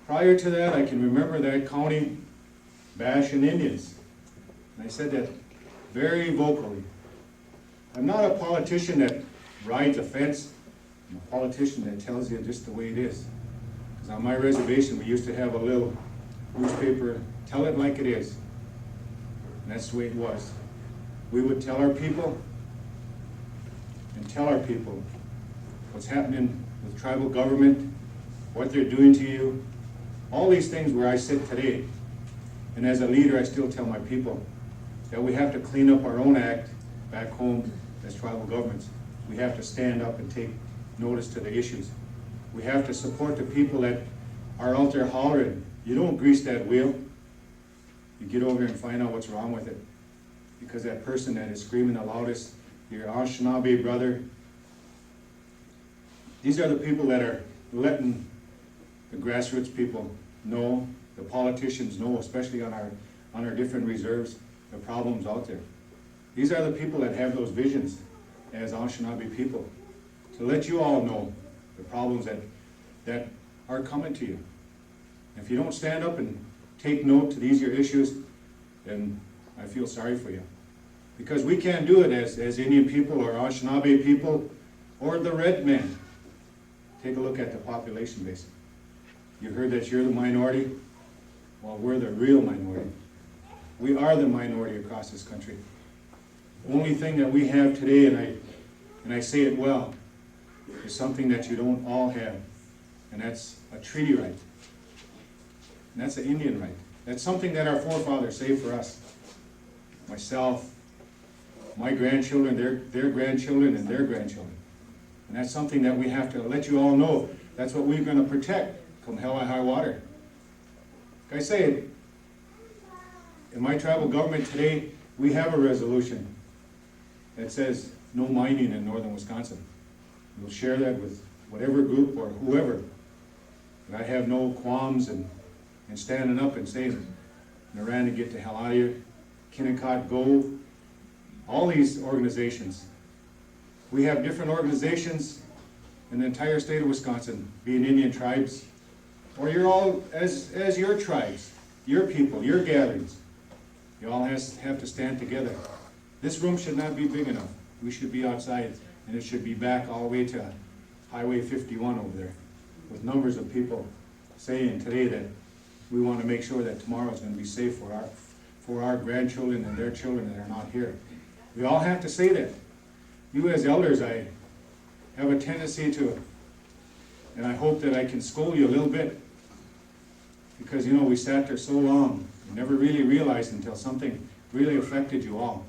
Speaker 9: Prior to that, I can remember that county bashing Indians. And I said that very vocally. I'm not a politician that rides a fence. I'm a politician that tells you just the way it is. Because on my reservation, we used to have a little newspaper, tell it like it is. And that's the way it was. We would tell our people what's happening with tribal government, what they're doing to you, all these things where I sit today. And as a leader, I still tell my people that we have to clean up our own act back home as tribal governments. We have to stand up and take notice to the issues. We have to support the people that are out there hollering. You don't grease that wheel. You get over and find out what's wrong with it. Because that person that is screaming the loudest, your Anishinaabe brother, these are the people that are letting the grassroots people know, the politicians know, especially on our different reserves, the problems out there. These are the people that have those visions as Anishinaabe people, to let you all know the problems that are coming to you. If you don't stand up and take note to these your issues, then I feel sorry for you. Because we can't do it as Indian people or Anishinaabe people or the red men. Take a look at the population base. You heard that you're the minority? Well, we're the real minority. We are the minority across this country. The only thing that we have today, and I say it well, is something that you don't all have, and that's a treaty right. And that's an Indian right. That's something that our forefathers saved for us. Myself, my grandchildren, their grandchildren, and their grandchildren. And that's something that we have to let you all know. That's what we're going to protect, come hell or high water. Like I say, in my tribal government today, we have a resolution that says no mining in northern Wisconsin. We'll share that with whatever group or whoever. And I have no qualms in standing up and saying, Naranda, get the hell out of here. Kakkak, go. All these organizations. We have different organizations in the entire state of Wisconsin, being Indian tribes, or you're all as your tribes, your people, your gatherings. You all have to stand together. This room should not be big enough. We should be outside, and it should be back all the way to Highway 51 over there, with numbers of people saying today that we want to make sure that tomorrow is going to be safe for our grandchildren and their children that are not here. We all have to say that. You as elders, I have a tendency to, and I hope that I can scold you a little bit, because we sat there so long, and never really realized until something really affected you all.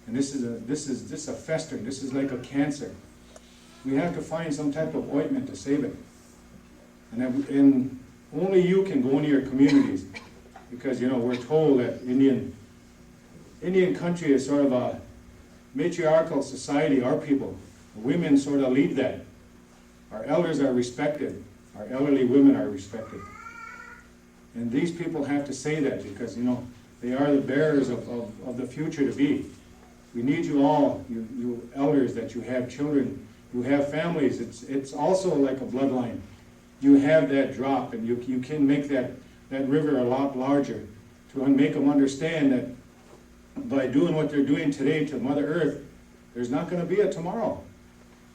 Speaker 9: And this is a festering. This is like a cancer. We have to find some type of ointment to save it. And only you can go into your communities, because we're told that Indian country is sort of a matriarchal society. Our people, the women sort of lead that. Our elders are respected. Our elderly women are respected. And these people have to say that because, you know, they are the bearers of the future to be. We need you all, you elders, that you have children, you have families. It's also like a bloodline. You have that drop, and you can make that river a lot larger to make them understand that by doing what they're doing today to Mother Earth, there's not going to be a tomorrow.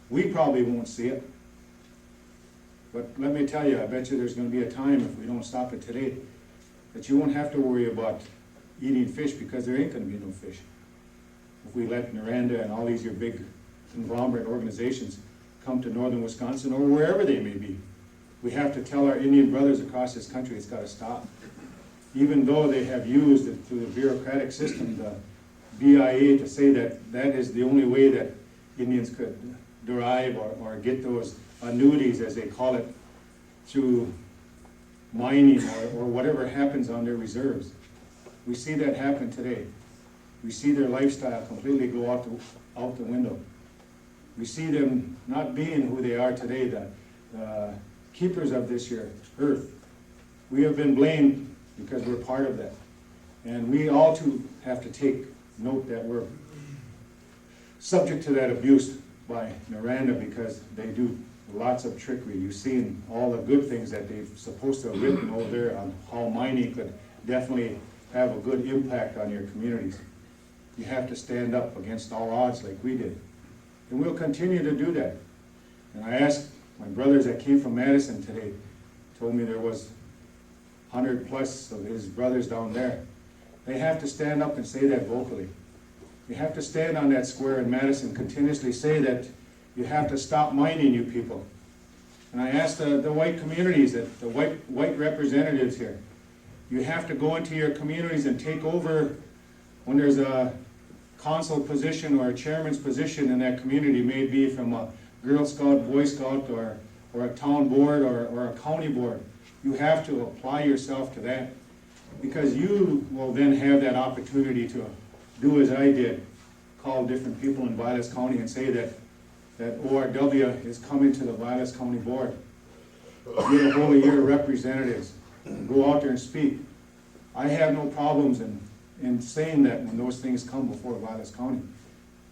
Speaker 9: We probably won't see it. But let me tell you, I bet you there's going to be a time, if we don't stop it today, that you won't have to worry about eating fish, because there ain't going to be no fish. If we let Noranda and all these your big conglomerate organizations come to northern Wisconsin or wherever they may be, we have to tell our Indian brothers across this country it's got to stop. Even though they have used it through the bureaucratic system, the BIA, to say that that is the only way that Indians could derive or get those annuities, as they call it, through mining or whatever happens on their reserves. We see that happen today. We see their lifestyle completely go out the window. We see them not being who they are today, the keepers of this year, earth. We have been blamed because we're part of that. And we all too have to take note that we're subject to that abuse by Noranda, because they do lots of trickery. You've seen all the good things that they're supposed to have written over there on how mining could definitely have a good impact on your communities. You have to stand up against all odds like we did. And we'll continue to do that. And I asked my brothers that came from Madison today, told me there was 100 plus of his brothers down there. They have to stand up and say that vocally. You have to stand on that square in Madison, continuously say that you have to stop mining, you people. And I asked the white communities, the white representatives here, you have to go into your communities and take over when there's a council position or a chairman's position in that community, may be from a Girl Scout, Boy Scout, or a town board or a county board. You have to apply yourself to that, because you will then have that opportunity to do as I did, call different people in Vilas County and say that ORW is coming to the Vilas County Board. Get a whole of your representatives, go out there and speak. I have no problems in saying that when those things come before Vilas County,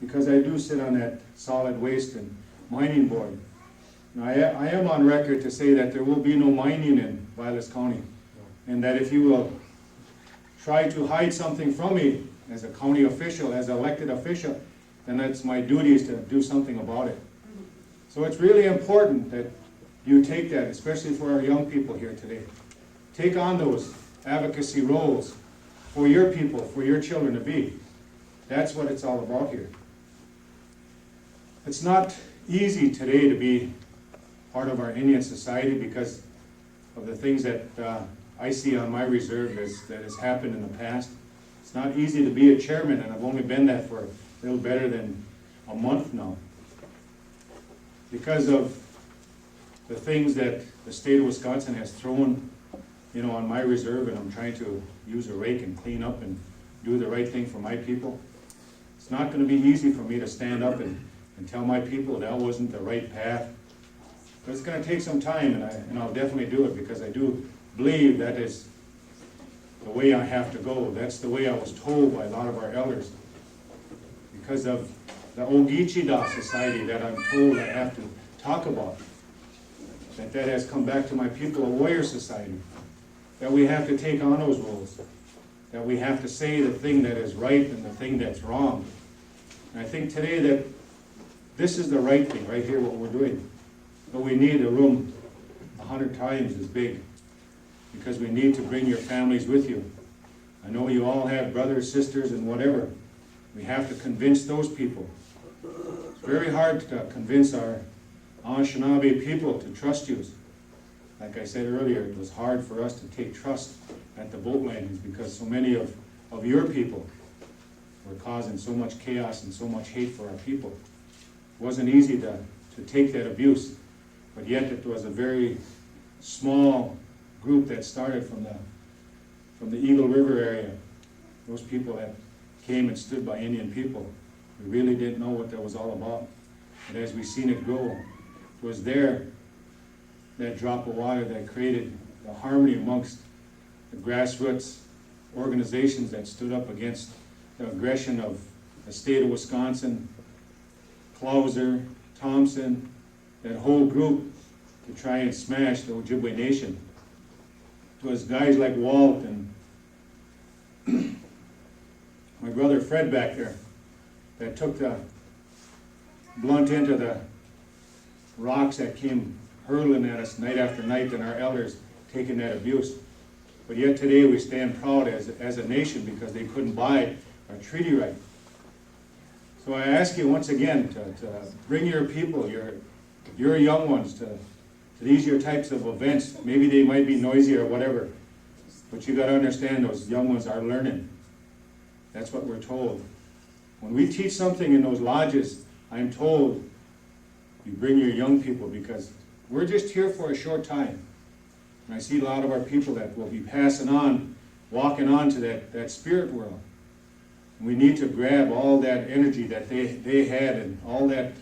Speaker 9: because I do sit on that solid waste and mining board. Now, I am on record to say that there will be no mining in Vilas County, and that if you will try to hide something from me as a county official, as an elected official, then that's my duties to do something about it. So it's really important that you take that, especially for our young people here today. Take on those advocacy roles for your people, for your children to be. That's what it's all about here. It's not easy today to be part of our Indian society because of the things that I see on my reserve that has happened in the past. It's not easy to be a chairman, and I've only been that for a little better than a month now. Because of the things that the state of Wisconsin has thrown, on my reserve, and I'm trying to use a rake and clean up and do the right thing for my people. It's not going to be easy for me to stand up and tell my people that wasn't the right path. But it's going to take some time, and I'll definitely do it, because I do believe that is the way I have to go. That's the way I was told by a lot of our elders. Because of the Ogichida society that I'm told I have to talk about. That has come back to my people, a warrior society. That we have to take on those roles. That we have to say the thing that is right and the thing that's wrong. And I think today that this is the right thing, right here, what we're doing. But we need a room 100 times as big, because we need to bring your families with you. I know you all have brothers, sisters, and whatever. We have to convince those people. It's very hard to convince our Anishinaabe people to trust you. Like I said earlier, it was hard for us to take trust at the boat landings, because so many of your people were causing so much chaos and so much hate for our people. It wasn't easy to take that abuse, but yet it was a very small group that started from the Eagle River area. Those people that came and stood by Indian people. We really didn't know what that was all about. But as we've seen it grow, it was there, that drop of water, that created the harmony amongst the grassroots organizations that stood up against the aggression of the state of Wisconsin, Clauser, Thompson, that whole group to try and smash the Ojibwe Nation. It was guys like Walt and my brother Fred back there that took the blunt into the rocks that came hurling at us night after night, and our elders taking that abuse. But yet today we stand proud as a nation because they couldn't buy our treaty right. So I ask you once again to bring your people, your young ones to these your types of events. Maybe they might be noisy or whatever, but you got to understand those young ones are learning. That's what we're told. When we teach something in those lodges, I'm told you bring your young people because we're just here for a short time. And I see a lot of our people that will be passing on, walking on to that spirit world. And we need to grab all that energy that they had and all that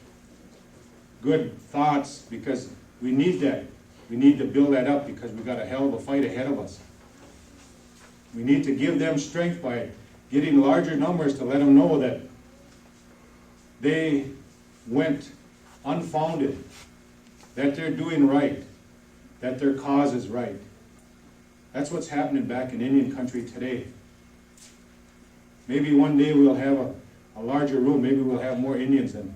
Speaker 9: good thoughts, because we need that. We need to build that up because we've got a hell of a fight ahead of us. We need to give them strength by getting larger numbers to let them know that they went unfounded, that they're doing right, that their cause is right. That's what's happening back in Indian country today. Maybe one day we'll have a larger room. Maybe we'll have more Indians than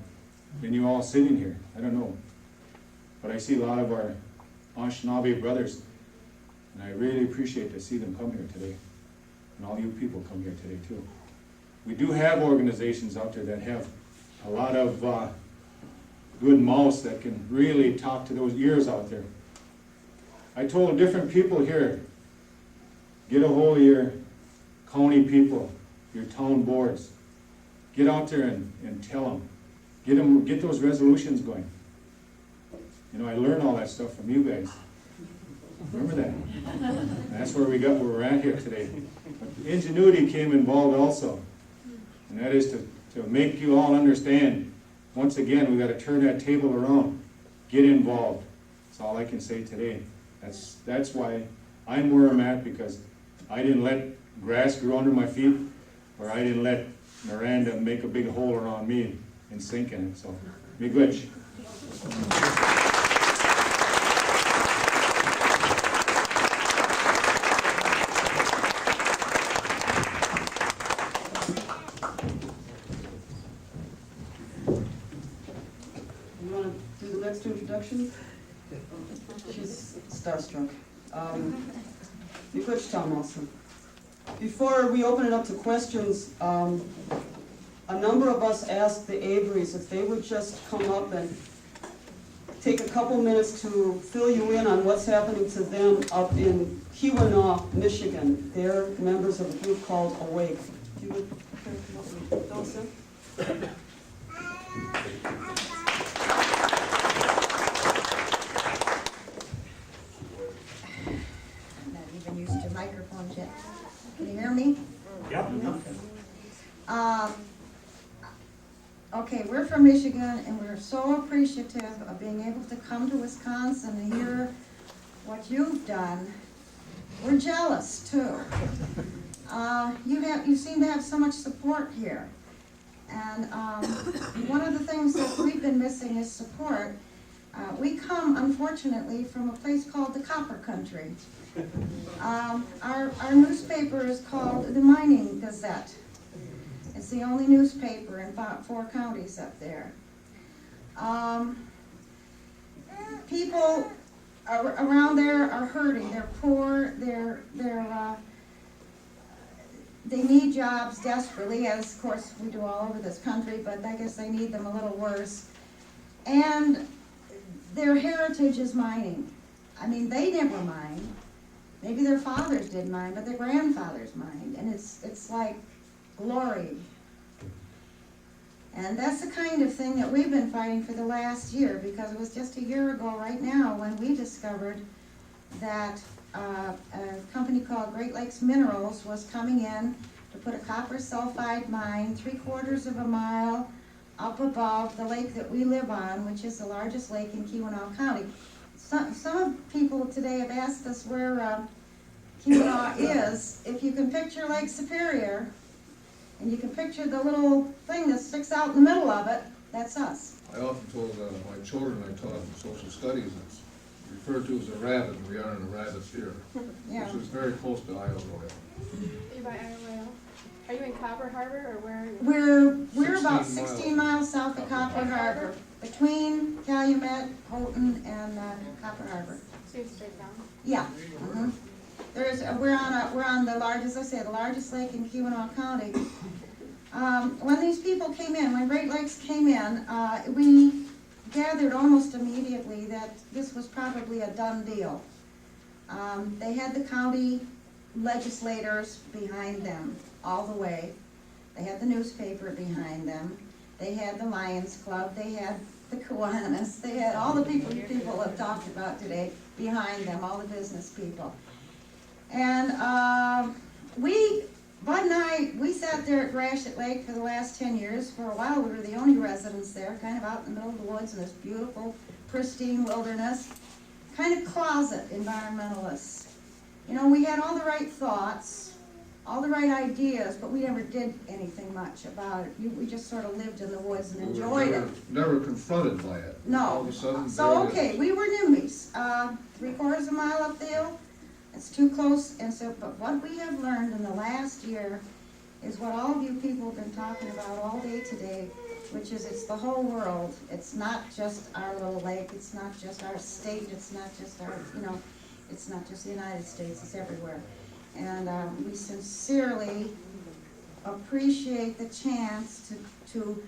Speaker 9: you all sitting here. I don't know. But I see a lot of our Anishinaabe brothers, and I really appreciate to see them come here today. And all you people come here today too. We do have organizations out there that have a lot of good mouths that can really talk to those ears out there. I told different people here, get a hold of your county people, your town boards. Get out there and tell them. Get those resolutions going. You know, I learned all that stuff from you guys. Remember that? And that's where we're at here today. But ingenuity came involved also. And that is to make you all understand, once again, we got to turn that table around. Get involved. That's all I can say today. That's why I'm where I'm at, because I didn't let grass grow under my feet, or I didn't let Miranda make a big hole around me and sink in it. So, be good.
Speaker 1: You want to do the next introduction? She's starstruck. Good Tom also. Before we open it up to questions, a number of us asked the Averys if they would just come up and take a couple minutes to fill you in on what's happening to them up in Keweenaw, Michigan. They're members of a group called Awake. If you would care to come up and fill us in?
Speaker 10: I'm not even used to microphones yet. Can you hear me?
Speaker 9: Yep.
Speaker 10: Okay, we're from Michigan, and we're so appreciative of being able to come to Wisconsin and hear what you've done. We're jealous too. You seem to have so much support here, and one of the things that we've been missing is support. We come, unfortunately, from a place called the Copper Country. Our newspaper is called the Mining Gazette. It's the only newspaper in 4 counties up there. People around there are hurting. They're poor. They need jobs desperately, as of course we do all over this country, but I guess they need them a little worse. And their heritage is mining. I mean, they never mined. Maybe their fathers did mine, but their grandfathers mined, and it's like glory. And that's the kind of thing that we've been fighting for the last year, because it was just a year ago right now when we discovered that a company called Great Lakes Minerals was coming in to put a copper sulfide mine 3/4 of a mile up above the lake that we live on, which is the largest lake in Keweenaw County. Some people today have asked us where Keweenaw is, if you can picture Lake Superior, and you can picture the little thing that sticks out in the middle of it, that's us.
Speaker 7: I often told my children, I taught in social studies, it's referred to as a rabbit, and we are in a rabbit sphere,
Speaker 10: Yeah.
Speaker 7: which is very close to Isle Royale.
Speaker 8: You're by Isle Royale. Are you in Copper Harbor or where are you?
Speaker 10: We're about
Speaker 7: 16
Speaker 10: 16 miles south of Copper Harbor, between Calumet, Houghton, and Copper Harbor.
Speaker 8: So you're straight down.
Speaker 10: Yeah. We're on the largest, as I say, the largest lake in Keweenaw County. When these people came in, when Great Lakes came in, we gathered almost immediately that this was probably a done deal. They had the county legislators behind them all the way. They had the newspaper behind them. They had the Lions Club. They had the Kiwanis. They had all the people you people have talked about today behind them, all the business people. And Bud and I, we sat there at Gratiot Lake for the last 10 years. For a while, we were the only residents there, kind of out in the middle of the woods in this beautiful, pristine wilderness. Kind of closet environmentalists. You know, we had all the right thoughts, all the right ideas, but we never did anything much about it. We just sort of lived in the woods and
Speaker 7: We were
Speaker 10: enjoyed it.
Speaker 7: never confronted by it.
Speaker 10: No.
Speaker 7: All of a sudden,
Speaker 10: So,
Speaker 7: there it
Speaker 10: okay,
Speaker 7: is.
Speaker 10: we were newbies, 3/4 of a mile up the hill. It's too close, and so, but what we have learned in the last year is what all of you people have been talking about all day today, which is it's the whole world. It's not just our little lake, it's not just our state, it's not just our, it's not just the United States, it's everywhere. And we sincerely appreciate the chance to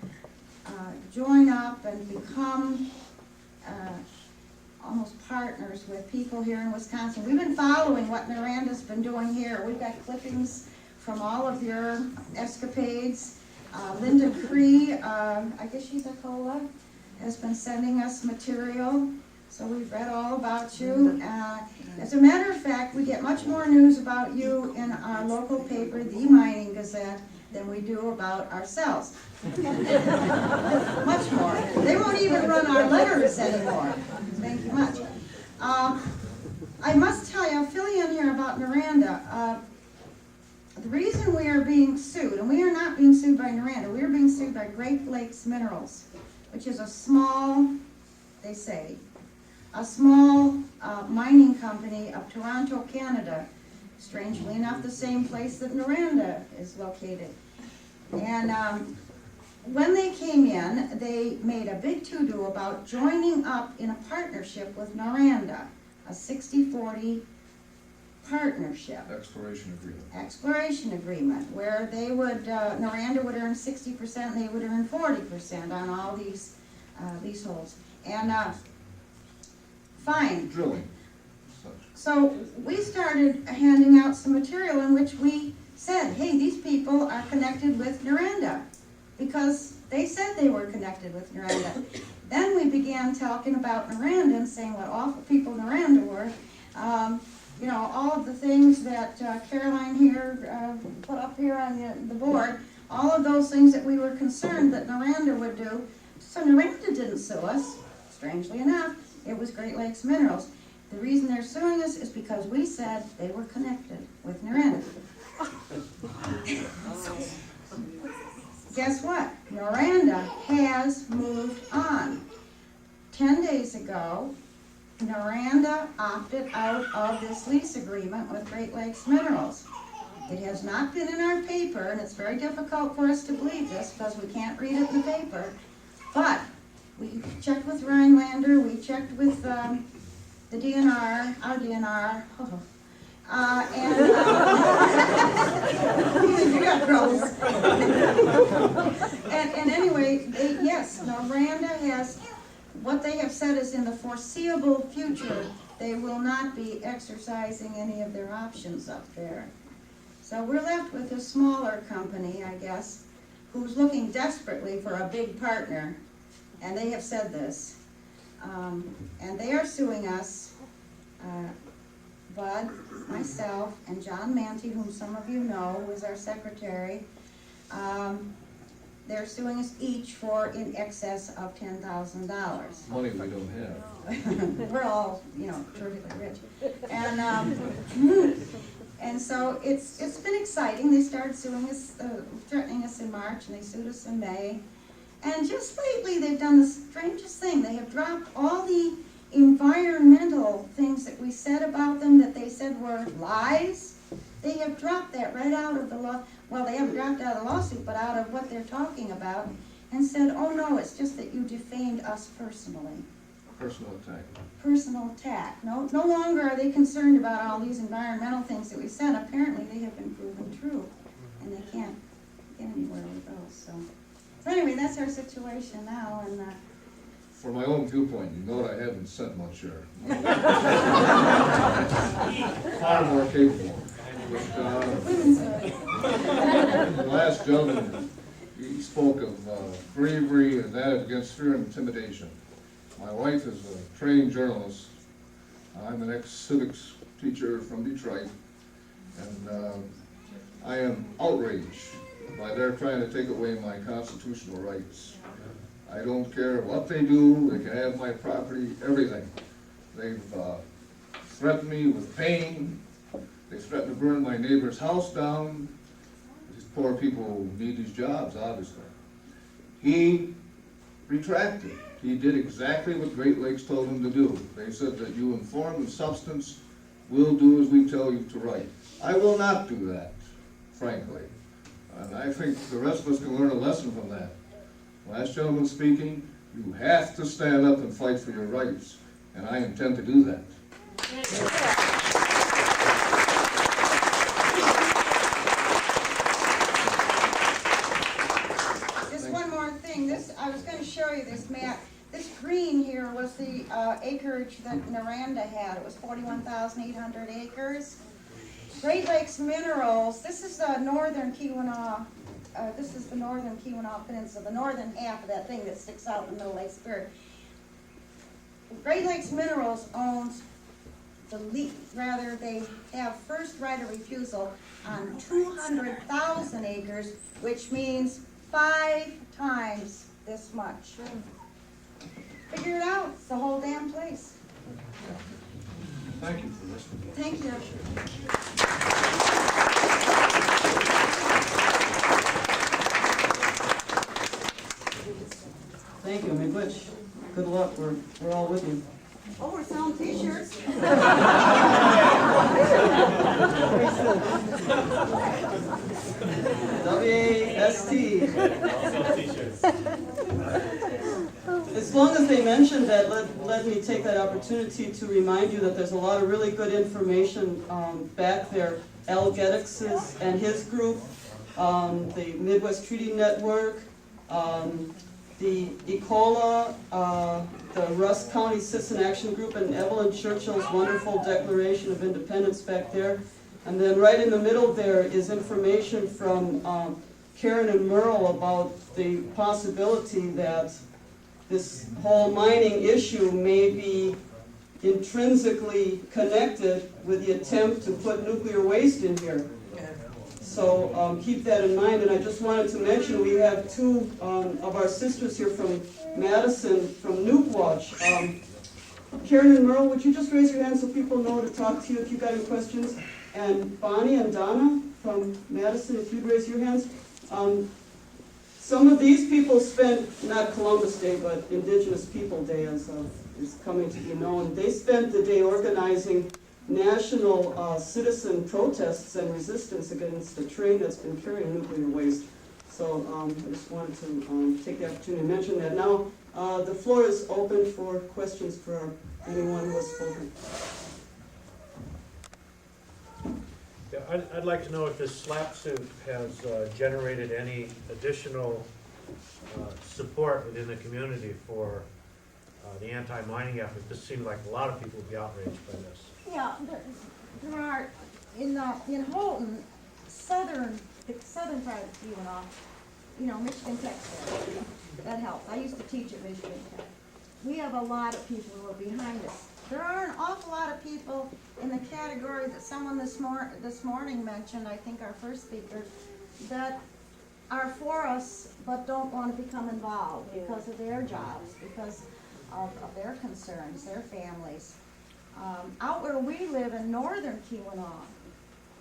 Speaker 10: join up and become almost partners with people here in Wisconsin. We've been following what Miranda's been doing here. We've got clippings from all of your escapades. Linda Cree, I guess she's a COLA, has been sending us material, so we've read all about you. As a matter of fact, we get much more news about you in our local paper, the Mining Gazette, than we do about ourselves. Much more. They won't even run our letters anymore. Thank you much. I must tell you, I'll fill you in here about Miranda. The reason we are being sued, and we are not being sued by Miranda, we are being sued by Great Lakes Minerals, which is a small, they say, a small mining company of Toronto, Canada. Strangely enough, the same place that Miranda is located. And when they came in, they made a big to-do about joining up in a partnership with Miranda, a 60-40 partnership. Exploration agreement, where they would, Miranda would earn 60% and they would earn 40% on all these leaseholds. And fine.
Speaker 7: Drilling.
Speaker 10: So we started handing out some material in which we said, hey, these people are connected with Miranda, because they said they were connected with Miranda. Then we began talking about Miranda and saying what awful people Miranda were. All of the things that Caroline here put up here on the board, all of those things that we were concerned that Miranda would do. So Miranda didn't sue us, strangely enough. It was Great Lakes Minerals. The reason they're suing us is because we said they were connected with Miranda. Guess what? Miranda has moved on. 10 days ago, Miranda opted out of this lease agreement with Great Lakes Minerals. It has not been in our paper, and it's very difficult for us to believe this because we can't read it in the paper, but we checked with Rhinelander, we checked with the DNR, our DNR, you got troubles. And anyway, yes, Miranda has, what they have said is in the foreseeable future, they will not be exercising any of their options up there. So we're left with a smaller company, I guess, who's looking desperately for a big partner, and they have said this. And they are suing us, Bud, myself, and John Manty, whom some of you know, who is our secretary. They're suing us each for in excess of $10,000.
Speaker 7: Money we don't have.
Speaker 10: We're all, terrifically rich. And And so it's been exciting. They started suing us, threatening us in March, and they sued us in May. And just lately, they've done the strangest thing. They have dropped all the environmental things that we said about them that they said were lies. They have dropped that right out of the law. Well, they haven't dropped out of the lawsuit, but out of what they're talking about, and said, oh no, it's just that you defamed us personally.
Speaker 7: Personal attack.
Speaker 10: Personal attack. No longer are they concerned about all these environmental things that we said. Apparently, they have been proven true, and they can't get anywhere with those. So anyway, that's our situation now, and
Speaker 7: For my own viewpoint, you know I haven't said much here. Far more capable. But, the last gentleman, he spoke of bravery and that against fear and intimidation. My wife is a trained journalist. I'm an ex-civics teacher from Detroit, and I am outraged by their trying to take away my constitutional rights. I don't care what they do, they can have my property, everything. They've threatened me with pain, they threatened to burn my neighbor's house down. These poor people need these jobs, obviously. He retracted. He did exactly what Great Lakes told him to do. They said that you in form and substance will do as we tell you to write. I will not do that, frankly. And I think the rest of us can learn a lesson from that. Last gentleman speaking, you have to stand up and fight for your rights, and I intend to do that.
Speaker 10: just one more thing. I was going to show you this map. This green here was the acreage that Noranda had. It was 41,800 acres. Great Lakes Minerals, this is the northern Keweenaw. This is the northern Keweenaw Peninsula, the northern half of that thing that sticks out in the Middle Lake Spirit. Great Lakes Minerals owns they have first right of refusal on 200,000 acres, which means 5 times this much. Figure it out, it's the whole damn place.
Speaker 7: Thank you for listening.
Speaker 10: Thank you.
Speaker 1: Thank you, Mick Witch. Good luck, we're all with you.
Speaker 10: Oh, we're selling t-shirts?
Speaker 1: W-A-S-T.
Speaker 3: Also t-shirts.
Speaker 1: As long as they mentioned that, let me take that opportunity to remind you that there's a lot of really good information back there. Al Gedicks and his group, the Midwest Treaty Network, the ECOLA, the Rusk County Citizen Action Group, and Evelyn Churchill's wonderful Declaration of Independence back there. And then right in the middle there is information from Karen and Merle about the possibility that this whole mining issue may be intrinsically connected with the attempt to put nuclear waste in here. So keep that in mind, and I just wanted to mention we have 2 of our sisters here from Madison, from Nuke Watch. Karen and Merle, would you just raise your hand so people know to talk to you if you've got any questions? And Bonnie and Donna from Madison, if you'd raise your hands. Some of these people spent, not Columbus Day, but Indigenous People Day as is coming to be known. They spent the day organizing national citizen protests and resistance against a train that's been carrying nuclear waste. So I just wanted to take the opportunity to mention that. Now, the floor is open for questions for anyone who has spoken.
Speaker 11: Yeah, I'd like to know if this SLAP suit has generated any additional support within the community for the anti-mining effort. This seems like a lot of people would be outraged by this.
Speaker 10: Yeah, there are, in Holton, the southern part of Keweenaw, Michigan Tech, that helps. I used to teach at Michigan Tech. We have a lot of people who are behind us. There are an awful lot of people in the category that someone this morning mentioned, I think our first speaker, that are for us but don't want to become involved because of their jobs, because of their concerns, their families. Out where we live in northern Keweenaw,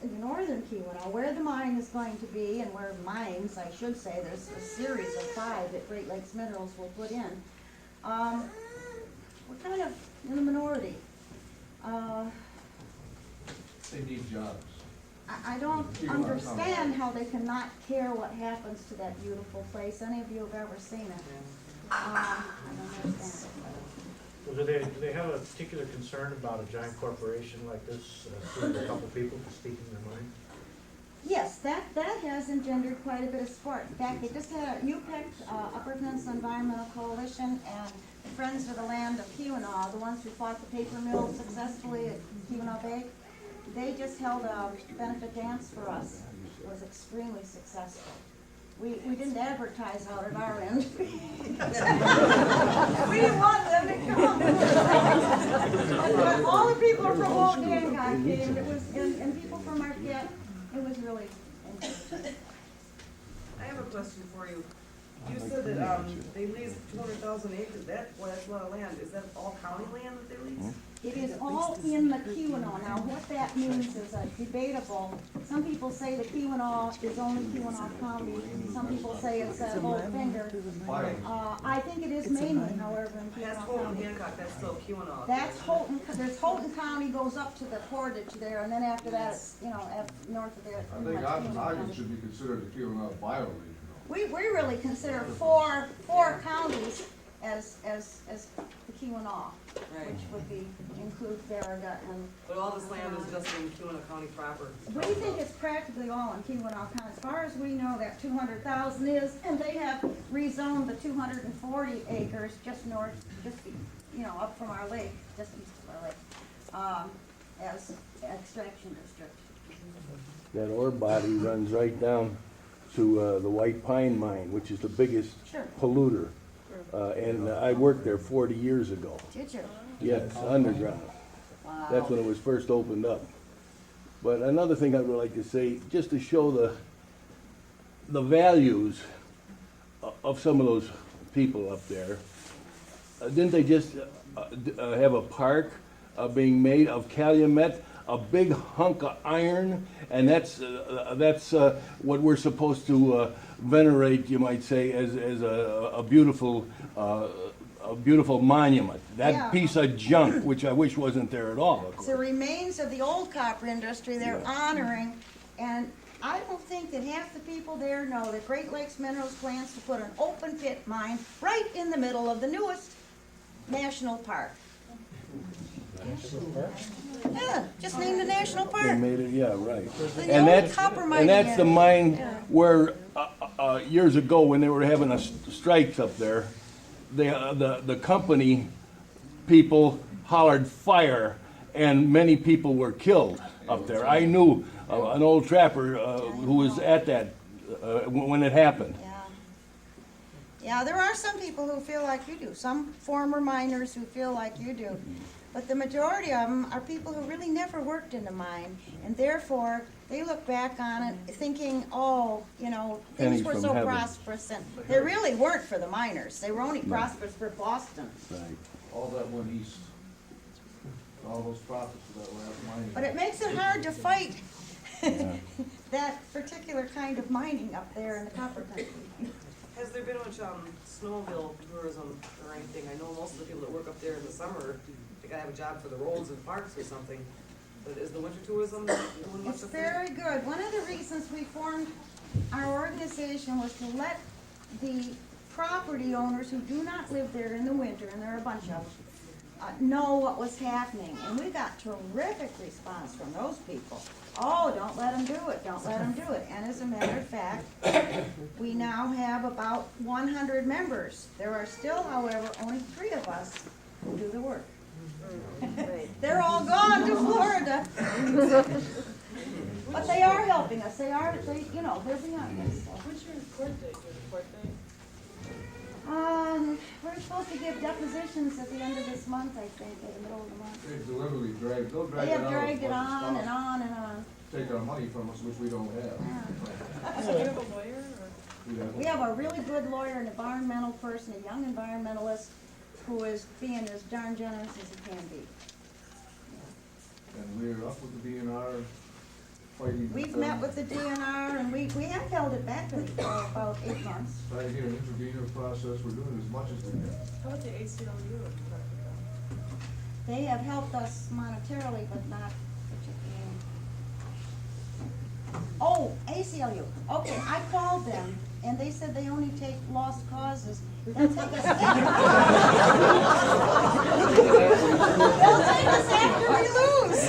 Speaker 10: in the northern Keweenaw, where the mine is going to be, and where mines, I should say, there's a series of 5 that Great Lakes Minerals will put in. We're kind of in the minority.
Speaker 7: They need jobs.
Speaker 10: I don't understand how they cannot care what happens to that beautiful place. Any of you have ever seen it? I don't understand it.
Speaker 11: Well, do they have a particular concern about a giant corporation like this, suing a couple people for speaking their mind?
Speaker 10: Yes, that has engendered quite a bit of support. In fact, they just had a UPEC, Upper Peninsula Environmental Coalition, and the Friends of the Land of Keweenaw, the ones who fought the paper mill successfully at Keweenaw Bay. They just held a benefit dance for us. It was extremely successful. We didn't advertise out at our end. We didn't want them to come. But all the people from Walt and Kakkak came. It was, and people from Marquette. It was really interesting.
Speaker 12: I have a question for you. You said that they leased 200,000 acres. That's a lot of land. Is that all county land that they lease?
Speaker 10: It is all in the Keweenaw. Now, what that means is debatable. Some people say the Keweenaw is only Keweenaw County. Some people say it's a whole finger. I think it is mainly, however, in
Speaker 12: That's
Speaker 10: Keweenaw
Speaker 12: Holton
Speaker 10: County.
Speaker 12: Hancock. That's still Keweenaw.
Speaker 10: That's Holton. There's Holton County goes up to the portage there, and then after that, it's north of there.
Speaker 7: I think Ogden should be considered a Keweenaw bioregion.
Speaker 10: We really consider four counties as the Keweenaw,
Speaker 12: Right.
Speaker 10: which would include Farragut and.
Speaker 12: But all this land is just in Keweenaw County proper.
Speaker 10: We think it's practically all in Keweenaw County. As far as we know, that 200,000 is, and they have rezoned the 240 acres just up from our lake, just east of our lake, as extraction district.
Speaker 13: That ore body runs right down to the White Pine Mine, which is the biggest polluter. And I worked there 40 years ago.
Speaker 10: Did you?
Speaker 13: Yes, underground.
Speaker 10: Wow.
Speaker 13: That's when it was first opened up. But another thing I would like to say, just to show the values of some of those people up there, didn't they just have a park being made of calumet, a big hunk of iron, and that's what we're supposed to venerate, you might say, as a beautiful monument. That piece of junk, which I wish wasn't there at all.
Speaker 10: It's the remains of the old copper industry they're honoring, and I don't think that half the people there know that Great Lakes Minerals plans to put an open pit mine right in the middle of the newest national park. Yeah, just named the national park.
Speaker 13: They made it, yeah, right.
Speaker 10: And that's
Speaker 13: the mine where years ago when they were having strikes up there, the company people hollered fire, and many people were killed up there. I knew an old trapper who was at that when it happened.
Speaker 10: Yeah, there are some people who feel like you do, some former miners who feel like you do. But the majority of them are people who really never worked in the mine, and therefore they look back on it thinking, things were so prosperous, and they really weren't for the miners. They were only prosperous for Boston.
Speaker 13: Right.
Speaker 7: All that went east. All those profits of that last mining.
Speaker 10: But it makes it hard to fight that particular kind of mining up there in the copper country.
Speaker 12: Has there been much snowmobile tourism or anything? I know most of the people that work up there in the summer, they gotta have a job for the roads and parks or something. But is the winter tourism doing much
Speaker 10: It's
Speaker 12: up there?
Speaker 10: very good. One of the reasons we formed our organization was to let the property owners who do not live there in the winter, and there are a bunch of them, know what was happening. And we got terrific response from those people. Oh, don't let them do it, don't let them do it. And as a matter of fact, we now have about 100 members. There are still, however, only 3 of us who do the work. They're all gone to Florida. But they are helping us. They're behind us. So.
Speaker 8: What's your court date? Your court date?
Speaker 10: We're supposed to give depositions at the end of this month, I think, in the middle of the month.
Speaker 7: They've deliberately dragged it
Speaker 10: They have dragged it on and on and on.
Speaker 7: Take our money from us, which we don't have.
Speaker 8: So you have a lawyer, or?
Speaker 10: We have a really good lawyer, an environmental person, a young environmentalist, who is being as darn generous as he can be.
Speaker 7: And we're up with the DNR fighting.
Speaker 10: We've met with the DNR and we have held it back for about 8 months.
Speaker 7: Trying to get an intervenor process, we're doing as much as we can.
Speaker 12: How about the ACLU?
Speaker 10: They have helped us monetarily, but not particularly. Oh, ACLU. Okay, I called them and they said they only take lost causes. They'll take us after. They'll take us after we lose.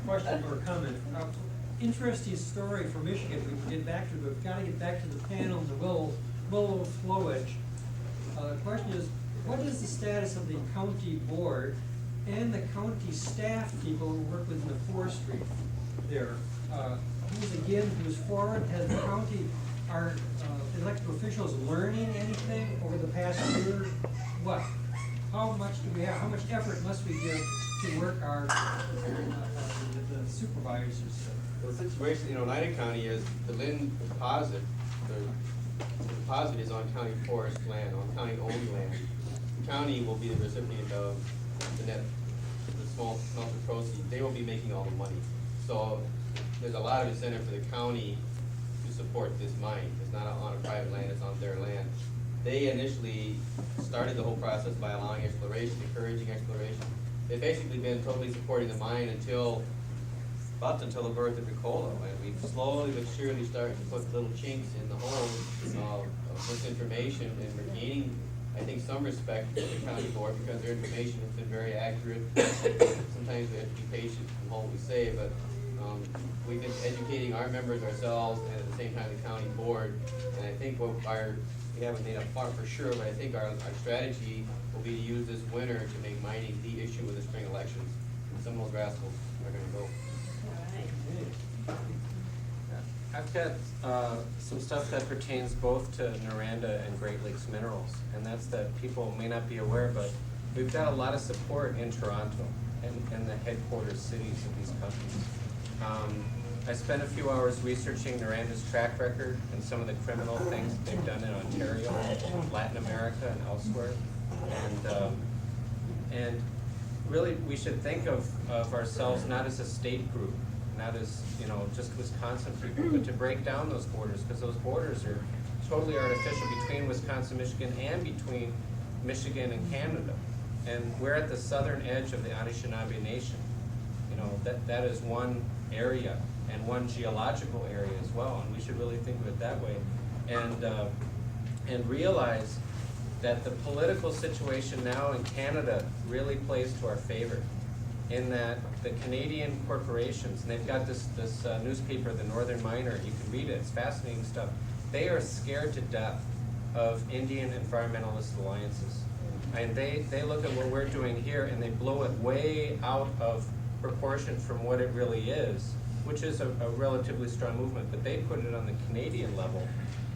Speaker 14: Question or comment. Interesting story from Michigan. We can get back to, but we've got to get back to the panel and the willow flowage. The question is, what is the status of the county board and the county staff people who work within the forestry there? Who's for it? Has the county, our elected officials learning anything over the past year? What? How much do we have? How much effort must we give to work our the supervisors?
Speaker 6: The situation, Oneida County is the Lynne deposit. The deposit is on county forest land, on county owned land. The county will be the recipient of the small smelter proceeds. They will be making all the money. So there's a lot of incentive for the county to support this mine. It's not on a private land, it's on their land. They initially started the whole process by allowing exploration, encouraging exploration. They've basically been totally supporting the mine until the birth of Ricola, and we've slowly but surely started to put little chinks in the holes of this information, and we're gaining, I think, some respect for the county board because their information has been very accurate. Sometimes we have to be patient in what we say, but we've been educating our members ourselves and at the same time the county board, and I think we haven't made a far for sure, but I think our strategy will be to use this winter to make mining the issue with the spring elections. And some of those rascals are going to go.
Speaker 15: I've got some stuff that pertains both to Noranda and Great Lakes Minerals, and that's that people may not be aware, but we've got a lot of support in Toronto and the headquarters cities of these companies. I spent a few hours researching Noranda's track record and some of the criminal things that they've done in Ontario, Latin America, and elsewhere. And really, we should think of ourselves not as a state group, not as just Wisconsin people, but to break down those borders, because those borders are totally artificial between Wisconsin, Michigan, and between Michigan and Canada. And we're at the southern edge of the Anishinaabe Nation. That is one area and one geological area as well, and we should really think of it that way, and realize that the political situation now in Canada really plays to our favor, in that the Canadian corporations, and they've got this newspaper, The Northern Miner, you can read it, it's fascinating stuff. They are scared to death of Indian environmentalist alliances. And they look at what we're doing here and they blow it way out of proportion from what it really is, which is a relatively strong movement, but they put it on the Canadian level,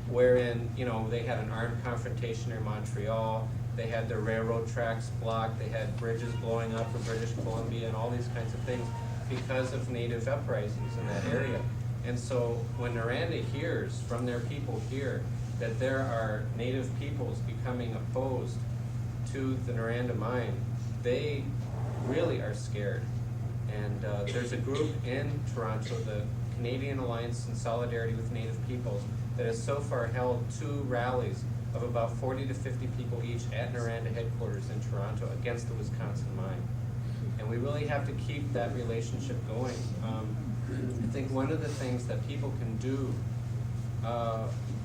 Speaker 15: wherein, they had an armed confrontation near Montreal, they had their railroad tracks blocked, they had bridges blowing up in British Columbia and all these kinds of things because of native uprisings in that area. And so when Noranda hears from their people here that there are native peoples becoming opposed to the Noranda mine, they really are scared. And there's a group in Toronto, the Canadian Alliance in Solidarity with Native Peoples, that has so far held 2 rallies of about 40 to 50 people each at Noranda headquarters in Toronto against the Wisconsin mine. And we really have to keep that relationship going. I think one of the things that people can do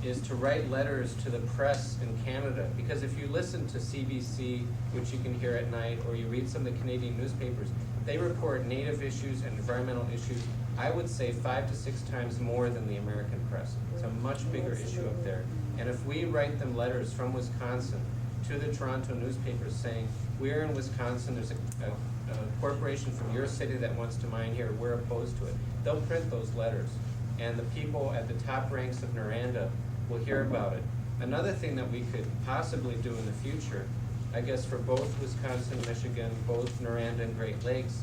Speaker 15: is to write letters to the press in Canada, because if you listen to CBC, which you can hear at night, or you read some of the Canadian newspapers, they report native issues and environmental issues, I would say 5 to 6 times more than the American press. It's a much bigger issue up there. And if we write them letters from Wisconsin to the Toronto newspapers saying, we're in Wisconsin, there's a corporation from your city that wants to mine here, we're opposed to it, they'll print those letters. And the people at the top ranks of Noranda will hear about it. Another thing that we could possibly do in the future, I guess for both Wisconsin, Michigan, both Noranda and Great Lakes,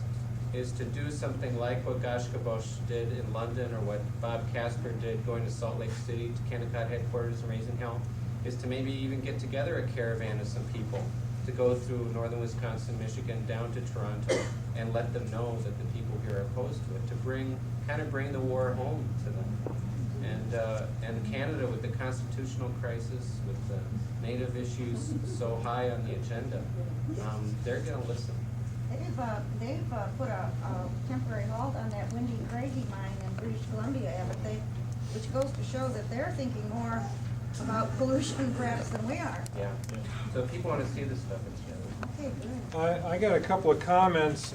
Speaker 15: is to do something like what Gashkabosh did in London, or what Bob Casper did going to Salt Lake City to Kakkak headquarters and raising hell, is to maybe even get together a caravan of some people to go through northern Wisconsin, Michigan, down to Toronto, and let them know that the people here are opposed to it, to kind of bring the war home to them. And Canada, with the constitutional crisis, with the Native issues so high on the agenda, they're going to listen.
Speaker 10: They've put a temporary halt on that Windy Craigie mine in British Columbia, haven't they? Which goes to show that they're thinking more about pollution perhaps than we are.
Speaker 15: Yeah. So if people want to see this stuff, it's good.
Speaker 10: Okay, good.
Speaker 2: I got a couple of comments.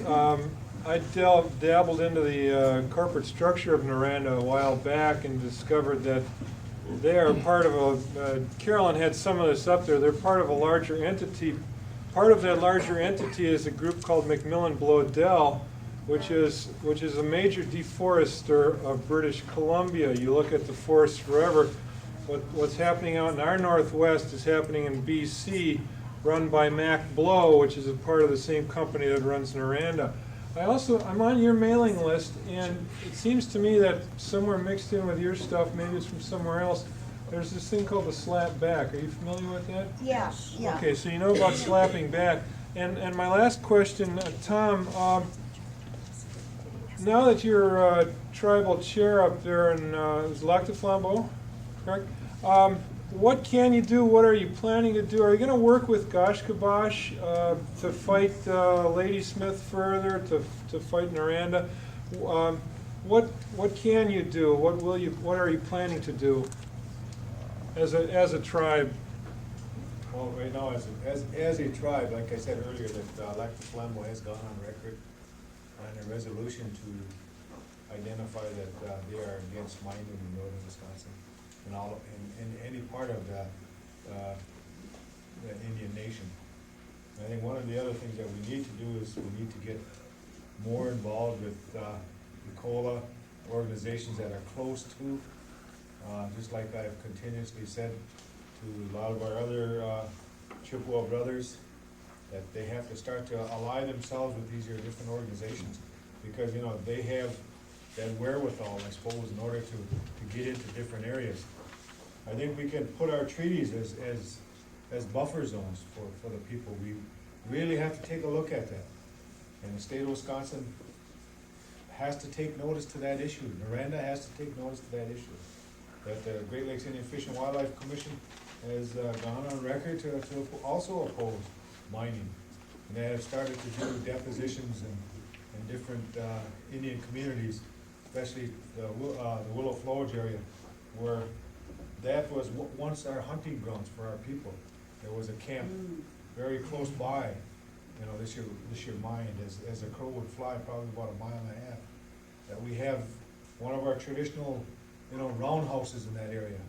Speaker 2: I dabbled into the corporate structure of Noranda a while back and discovered that they are part of Carolyn had some of this up there, they're part of a larger entity. Part of that larger entity is a group called Macmillan Bloedel, which is a major deforester of British Columbia. You look at the Forest Forever, what's happening out in our Northwest is happening in BC, run by Mac Blow, which is a part of the same company that runs Noranda. I'm on your mailing list, and it seems to me that somewhere mixed in with your stuff, maybe it's from somewhere else, there's this thing called the slap back. Are you familiar with that?
Speaker 10: Yeah, yeah.
Speaker 2: Okay, so you know about slapping back. And my last question, Tom, now that you're tribal chair up there in Lac du Flambeau, correct? What can you do? What are you planning to do? Are you going to work with Gosh Kabosh to fight Ladysmith further, to fight Noranda? What can you do? What are you planning to do as a tribe?
Speaker 16: Well, right now, as a tribe, like I said earlier, that Lac du Flambeau has gone on record on a resolution to identify that they are against mining in northern Wisconsin and all in any part of the Indian nation. And I think one of the other things that we need to do is we need to get more involved with the COLA organizations that are close to, just like I've continuously said to a lot of our other Chippewa brothers, that they have to start to ally themselves with these different organizations, because they have that wherewithal, I suppose, in order to get into different areas. I think we can put our treaties as buffer zones for the people. We really have to take a look at that. And the state of Wisconsin has to take notice to that issue. Noranda has to take notice to that issue. That the Great Lakes Indian Fish and Wildlife Commission has gone on record to also oppose mining. And they have started to do depositions in different Indian communities, especially the Willow Flowage area, where that was once our hunting grounds for our people. There was a camp very close by, this year mined as a crow would fly, probably about a mile and a half. That we have one of our traditional, roundhouses in that area,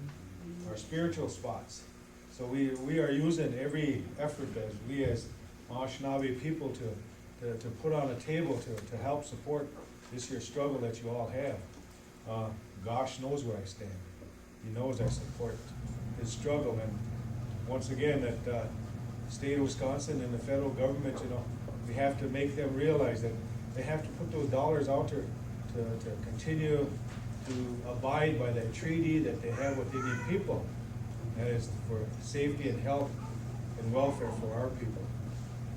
Speaker 16: our spiritual spots. So we are using every effort as we as Anishinaabe people to put on a table to help support this year's struggle that you all have. Gosh knows where I stand. He knows I support his struggle, and once again, that the state of Wisconsin and the federal government, we have to make them realize that they have to put those dollars out there to continue to abide by that treaty that they have with Indian people. That is for safety and health and welfare for our people.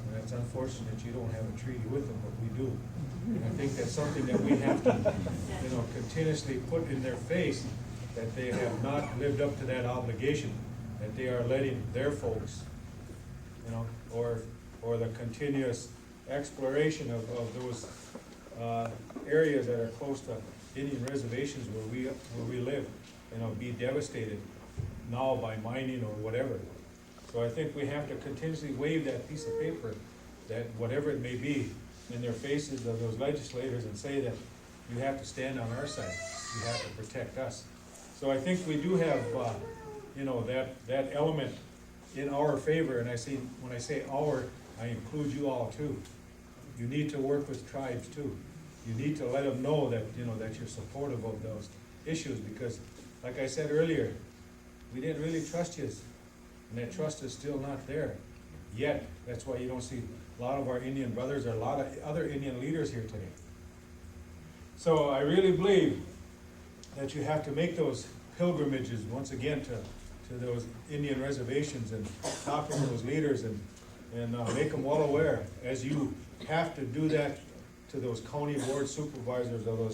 Speaker 16: And it's unfortunate that you don't have a treaty with them, but we do. And I think that's something that we have to, continuously put in their face, that they have not lived up to that obligation, that they are letting their folks, or the continuous exploration of those areas that are close to Indian reservations where we live, be devastated now by mining or whatever. So I think we have to continuously wave that piece of paper, that whatever it may be, in their faces of those legislators, and say that you have to stand on our side, you have to protect us. So I think we do have, that element in our favor, and when I say our, I include you all too. You need to work with tribes too. You need to let them know that, that you're supportive of those issues, because, like I said earlier, we didn't really trust you, and that trust is still not there yet. That's why you don't see a lot of our Indian brothers or a lot of other Indian leaders here today. So I really believe that you have to make those pilgrimages once again to to those Indian reservations and talk to those leaders and make them well aware, as you have to do that to those county board supervisors or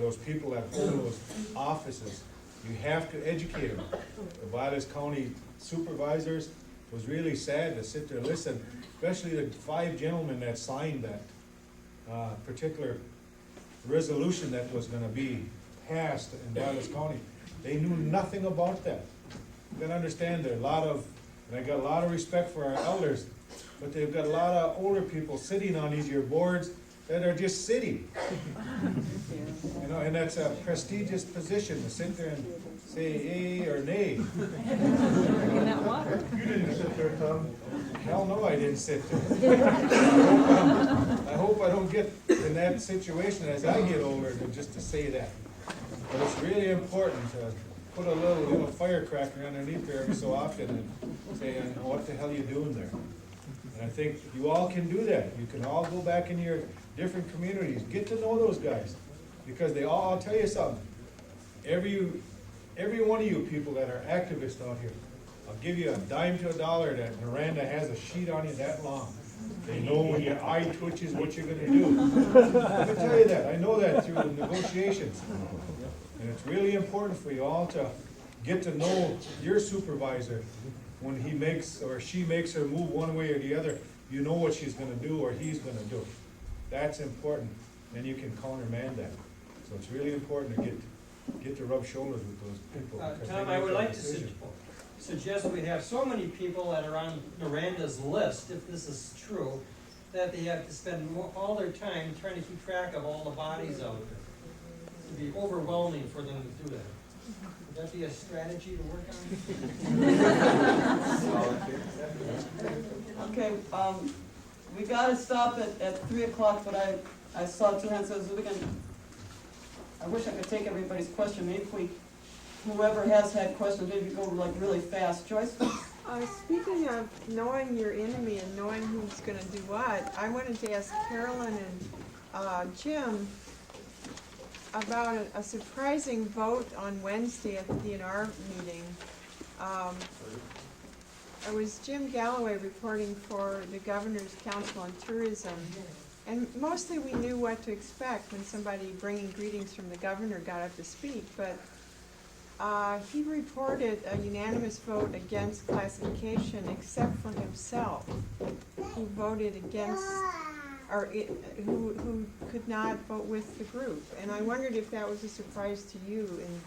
Speaker 16: those people that hold those offices. You have to educate them. The Vilas County supervisors, it was really sad to sit there and listen, especially the 5 gentlemen that signed that particular resolution that was gonna be passed in Vilas County. They knew nothing about that. You gotta understand, there are a lot of, and I got a lot of respect for our elders, but they've got a lot of older people sitting on these your boards that are just sitting. You know, and that's a prestigious position to sit there and say yay or nay.
Speaker 12: Drinking that water.
Speaker 16: You didn't sit there, Tom. Hell no, I didn't sit there. I hope I don't get in that situation as I get older than just to say that. But it's really important to put a little firecracker underneath there every so often and say, what the hell are you doing there? And I think you all can do that. You can all go back into your different communities, get to know those guys, because they all, I'll tell you something, every one of you people that are activists out here, I'll give you a dime to a dollar that Miranda has a sheet on you that long. They know when your eye twitches what you're gonna do. I can tell you that, I know that through the negotiations. And it's really important for you all to get to know your supervisor when he makes or she makes her move one way or the other. You know what she's gonna do or he's gonna do. That's important, and you can countermand that. So it's really important to get to rub shoulders with those people. because
Speaker 14: Tom,
Speaker 16: they
Speaker 14: I
Speaker 16: make
Speaker 14: would
Speaker 16: that
Speaker 14: like to
Speaker 16: decision.
Speaker 14: suggest we have so many people that are on Miranda's list, if this is true, that they have to spend all their time trying to keep track of all the bodies out there. It'd be overwhelming for them to do that. Would that be a strategy to work on?
Speaker 1: Okay, we gotta stop at 3 o'clock, but I saw 2 hands, so I wish I could take everybody's question. Maybe if whoever has had questions, maybe go like really fast. Joyce?
Speaker 8: Speaking of knowing your enemy and knowing who's going to do what, I wanted to ask Carolyn and Jim about a surprising vote on Wednesday at the DNR meeting. It was Jim Galloway reporting for the Governor's Council on Tourism. And mostly we knew what to expect when somebody bringing greetings from the governor got up to speak, but he reported a unanimous vote against classification except for himself, who voted against, or who could not vote with the group. And I wondered if that was a surprise to you in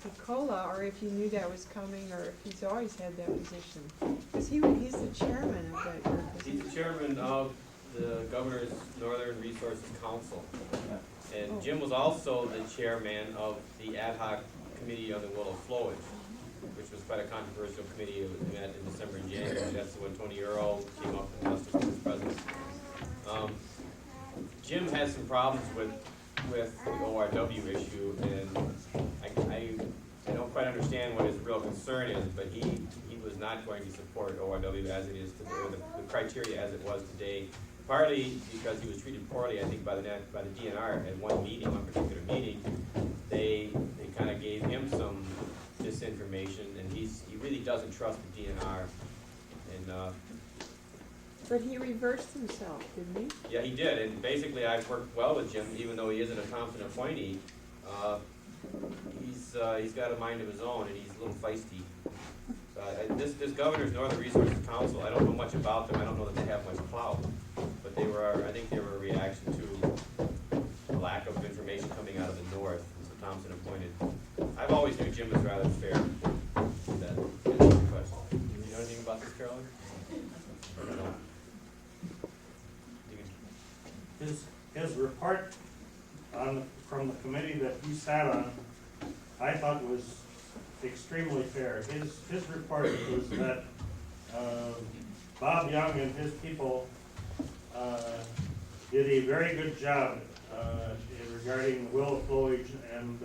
Speaker 8: Picola, or if you knew that was coming, or if he's always had that position. Because he's the chairman of that group.
Speaker 15: He's the chairman of the Governor's Northern Resources Council. And Jim was also the chairman of the ad hoc committee on the willow flowage, which was quite a controversial committee. It was met in December and January. That's when Tony Earl came up and asked us for his presence. Jim has some problems with the ORW issue, and I don't quite understand what his real concern is, but he was not going to support ORW as it is today, or the criteria as it was today, partly because he was treated poorly, I think, by the DNR at one particular meeting. They kind of gave him some disinformation, and he really doesn't trust the DNR. And
Speaker 8: But he reversed himself, didn't he?
Speaker 15: yeah, he did, and basically I've worked well with Jim, even though he isn't a Thompson appointee. He's got a mind of his own, and he's a little feisty. So this Governor's Northern Resources Council, I don't know much about them. I don't know that they have much clout, but I think they were a reaction to the lack of information coming out of the north. So Thompson appointed. I've always knew Jim was rather fair. That's the question. Do you know anything about this, Carolyn? No.
Speaker 17: His report from the committee that he sat on, I thought was extremely fair. His report was that Bob Young and his people did a very good job regarding willow flowage, and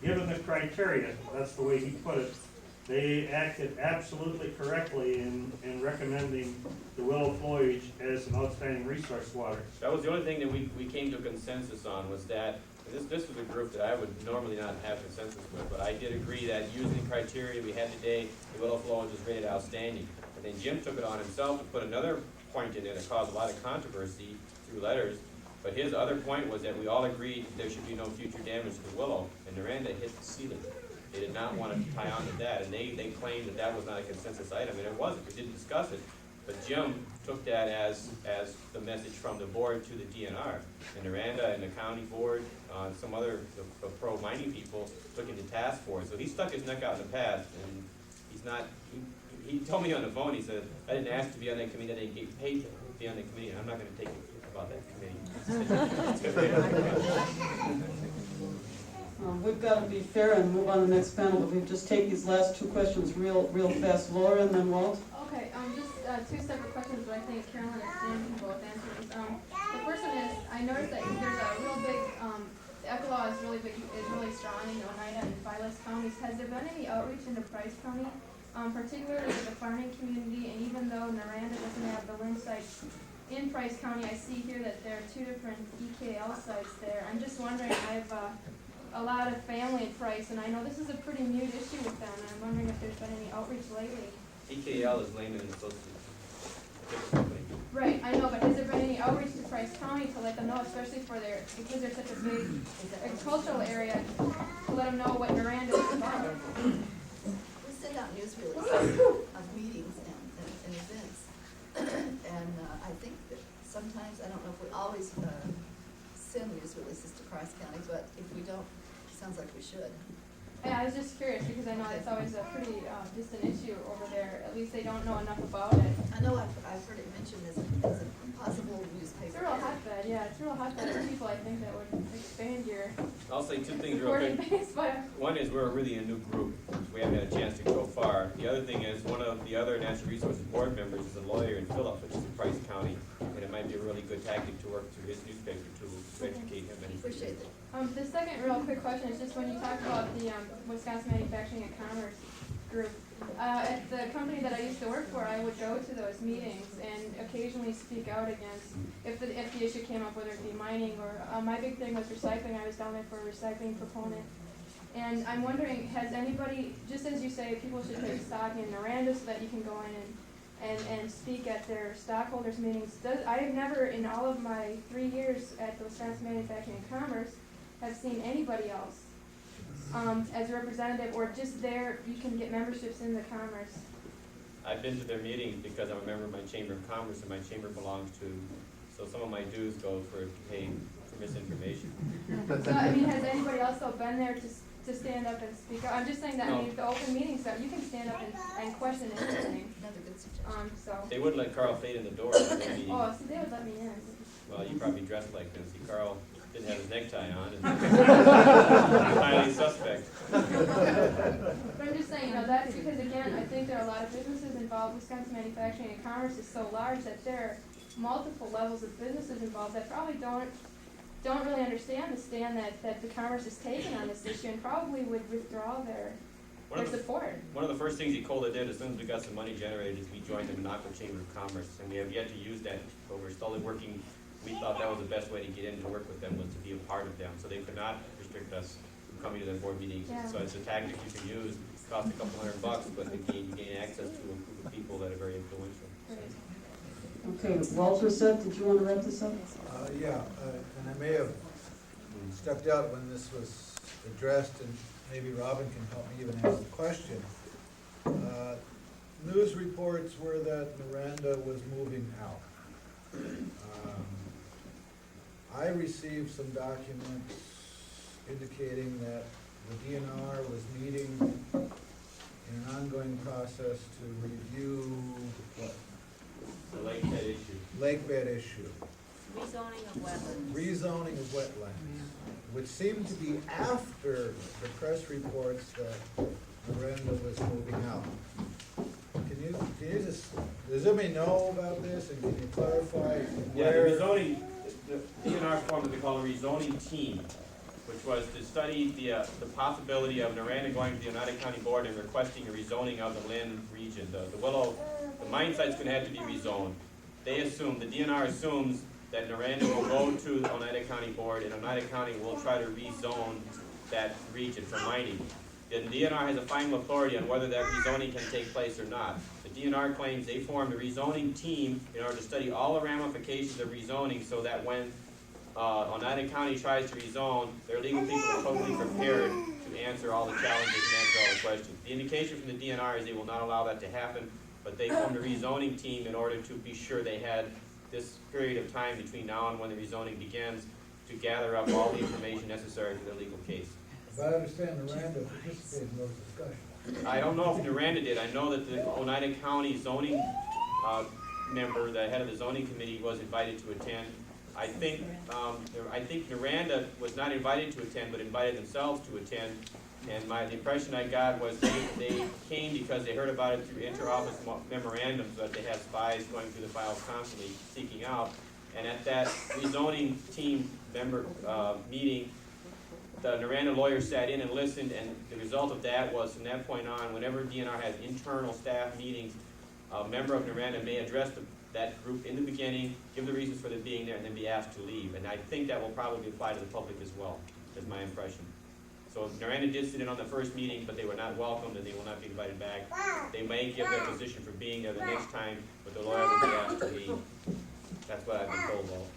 Speaker 17: given the criteria, that's the way he put it, they acted absolutely correctly in recommending the willow flowage as an outstanding resource water.
Speaker 15: That was the only thing that we came to a consensus on, was that
Speaker 6: This was a group that I would normally not have consensus with, but I did agree that using the criteria we had today, the willow flowage was rated outstanding. And then Jim took it on himself to put another point in there that caused a lot of controversy through letters. But his other point was that we all agreed there should be no future damage to the willow, and Noranda hit the ceiling. They did not want to tie on to that, and they claimed that that was not a consensus item, and it wasn't. We didn't discuss it. But Jim took that as the message from the board to the DNR. And Noranda and the county board, some other the pro-mining people took it to task for it. So he stuck his neck out in the path, and he's not, he told me on the phone, he said, I didn't ask to be on that committee, I didn't get paid to be on that committee, and I'm not going to take it about that committee.
Speaker 1: We've got to be fair and move on to the next panel, but we'll just take these last two questions real fast. Laura and then Walt.
Speaker 18: Okay, just two separate questions, but I think Carolyn and Stan can both answer these. The first one is, I noticed that there's a real big, the eco law is really strong in Oneida and Vilas counties. Has there been any outreach into Price County, particularly with the farming community? And even though Noranda doesn't have the Lynne sites in Price County, I see here that there are two different EKL sites there. I'm just wondering, I've a lot of family in Price, and I know this is a pretty new issue with them, and I'm wondering if there's been any outreach lately.
Speaker 6: EKL is Lehman and Associates.
Speaker 18: Right, I know, but has there been any outreach to Price County to let them know, especially for because they're such a big agricultural area, to let them know what Noranda is about?
Speaker 19: We send out news releases of meetings and events, and I think that sometimes, I don't know if we always send news releases to Croix County, but if we don't, it sounds like we should.
Speaker 18: Yeah, I was just curious because I know it's always a pretty distant issue over there. At least they don't know enough about it.
Speaker 19: I know I've heard it mentioned as a possible newspaper.
Speaker 18: It's a real hotbed, yeah. It's a real hotbed of people, I think, that would expand your
Speaker 6: I'll say two things real quick.
Speaker 18: base.
Speaker 6: One is we're really a new group. We haven't had a chance to go far. The other thing is one of the other Natural Resources Board members is a lawyer in Phillips, which is in Price County, and it might be a really good tactic to work through his newspaper to educate him. And
Speaker 19: appreciate it.
Speaker 18: The second real quick question is just when you talk about the Wisconsin Manufacturing and Commerce group, at the company that I used to work for, I would go to those meetings and occasionally speak out against, if the issue came up, whether it be mining or, my big thing was recycling. I was down there for a recycling proponent. And I'm wondering, has anybody, just as you say, people should take stock in Noranda so that you can go in and speak at their stockholders meetings. I have never, in all of my 3 years at the Wisconsin Manufacturing and Commerce, have seen anybody else as a representative, or just there, you can get memberships in the Commerce.
Speaker 6: I've been to their meetings because I'm a member of my Chamber of Commerce, and my chamber belongs to, so some of my dues go for paying for misinformation.
Speaker 18: So, I mean, has anybody else though been there to stand up and speak out? I'm just saying that, I mean, the open meetings, so you can stand up and question anything.
Speaker 19: Another good suggestion.
Speaker 6: They wouldn't let Carl Fade in the door at their meeting.
Speaker 18: Oh, so they would let me in.
Speaker 6: Well, you probably dressed like them. See, Carl didn't have his necktie on, and highly suspect.
Speaker 18: But I'm just saying, that's because, again, I think there are a lot of businesses involved. Wisconsin Manufacturing and Commerce is so large that there are multiple levels of businesses involved that probably don't really understand the stand that the Commerce is taking on this issue, and probably would withdraw their support.
Speaker 6: One of the first things Ecola did as soon as we got some money generated is we joined the Minocqua Chamber of Commerce, and we have yet to use that, but we're slowly working. We thought that was the best way to get in to work with them, was to be a part of them, so they could not restrict us from coming to their board meetings.
Speaker 18: Yeah.
Speaker 6: So it's a tactic you can use. It costs a couple $100, but again, you gain access to a group of people that are very influential.
Speaker 1: Okay, Walt Bresette, did you want to wrap this up?
Speaker 20: Yeah, and I may have stepped out when this was addressed, and maybe Robin can help me even ask the question. News reports were that Noranda was moving out. I received some documents indicating that the DNR was meeting in an ongoing process to review what?
Speaker 6: The lake bed issue.
Speaker 20: Lake bed issue.
Speaker 19: Rezoning of wetlands.
Speaker 20: Rezoning of wetlands, which seemed to be after the press reports that Noranda was moving out. Can you just, does anybody know about this, and can you clarify
Speaker 6: Yeah,
Speaker 20: where?
Speaker 6: the rezoning, the DNR formed what they call a rezoning team, which was to study the possibility of Noranda going to the United County Board and requesting a rezoning of the Lynne region. The mine site's gonna have to be rezoned. They assume, the DNR assumes
Speaker 15: that Noranda will go to the Oneida County Board, and Oneida County will try to rezone that region for mining. The DNR has a final authority on whether that rezoning can take place or not. The DNR claims they formed a rezoning team in order to study all the ramifications of rezoning so that when Oneida County tries to rezone, their legal people are totally prepared to answer all the challenges and answer all the questions. The indication from the DNR is they will not allow that to happen, but they formed a rezoning team in order to be sure they had this period of time between now and when the rezoning begins to gather up all the information necessary for their legal case.
Speaker 20: If I understand, Noranda participated in those discussions.
Speaker 15: I don't know if Noranda did. I know that the Oneida County zoning member, the head of the zoning committee, was invited to attend. I think Noranda was not invited to attend, but invited themselves to attend. And the impression I got was they came because they heard about it through inter-office memorandums that they have spies going through the files constantly seeking out. And at that rezoning team member meeting, the Noranda lawyer sat in and listened, and the result of that was from that point on, whenever DNR has internal staff meetings, a member of Noranda may address that group in the beginning, give the reasons for them being there, and then be asked to leave. And I think that will probably apply to the public as well, is my impression. So Noranda did sit in on the first meeting, but they were not welcomed and they will not be invited back. They may give their position for being there the next time, but the lawyer will be asked to leave. That's what I've been told, Walt.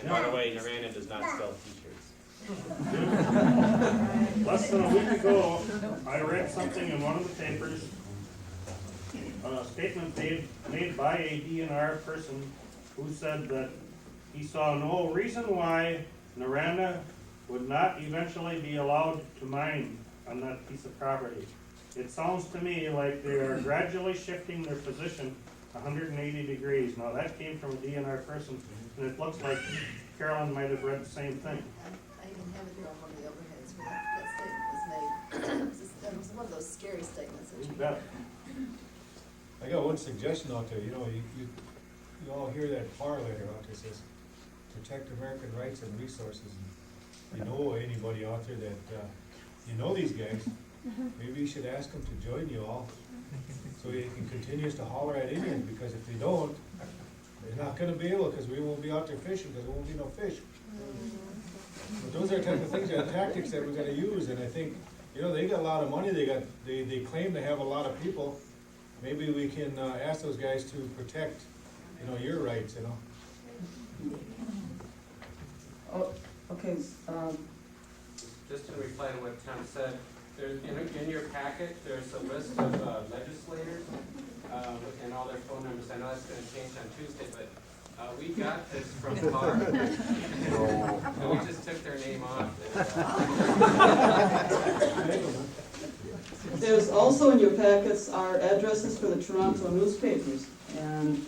Speaker 15: And by the way, Noranda does not sell t-shirts.
Speaker 17: Less than a week ago, I read something in one of the papers, a statement made by a DNR person who said that he saw no reason why Noranda would not eventually be allowed to mine on that piece of property. It sounds to me like they are gradually shifting their position 180 degrees. Now that came from a DNR person, and it looks like Carolyn might have read the same thing.
Speaker 19: I even have it here on one of the overheads where that statement was made. It was one of those scary statements that you
Speaker 17: bet.
Speaker 16: I got one suggestion out there. You know, you all hear that FAR letter out there says, protect American rights and resources. And you know anybody out there that, you know these guys, maybe you should ask them to join you all so you can continue to holler at Indians, because if they don't, they're not going to be able, because we won't be out there fishing, because there won't be no fish. But those are the type of things, and tactics that we're going to use, and I think, you know, they got a lot of money, they claim they have a lot of people. Maybe we can ask those guys to protect, you know, your rights, you know.
Speaker 1: Oh, okay.
Speaker 15: Just to reply to what Tom said, there's, in your packet, there's a list of legislators and all their phone numbers. I know that's going to change on Tuesday, but we got this from FAR. So we just took their name off.
Speaker 1: There's also in your packets our addresses for the Toronto newspapers. And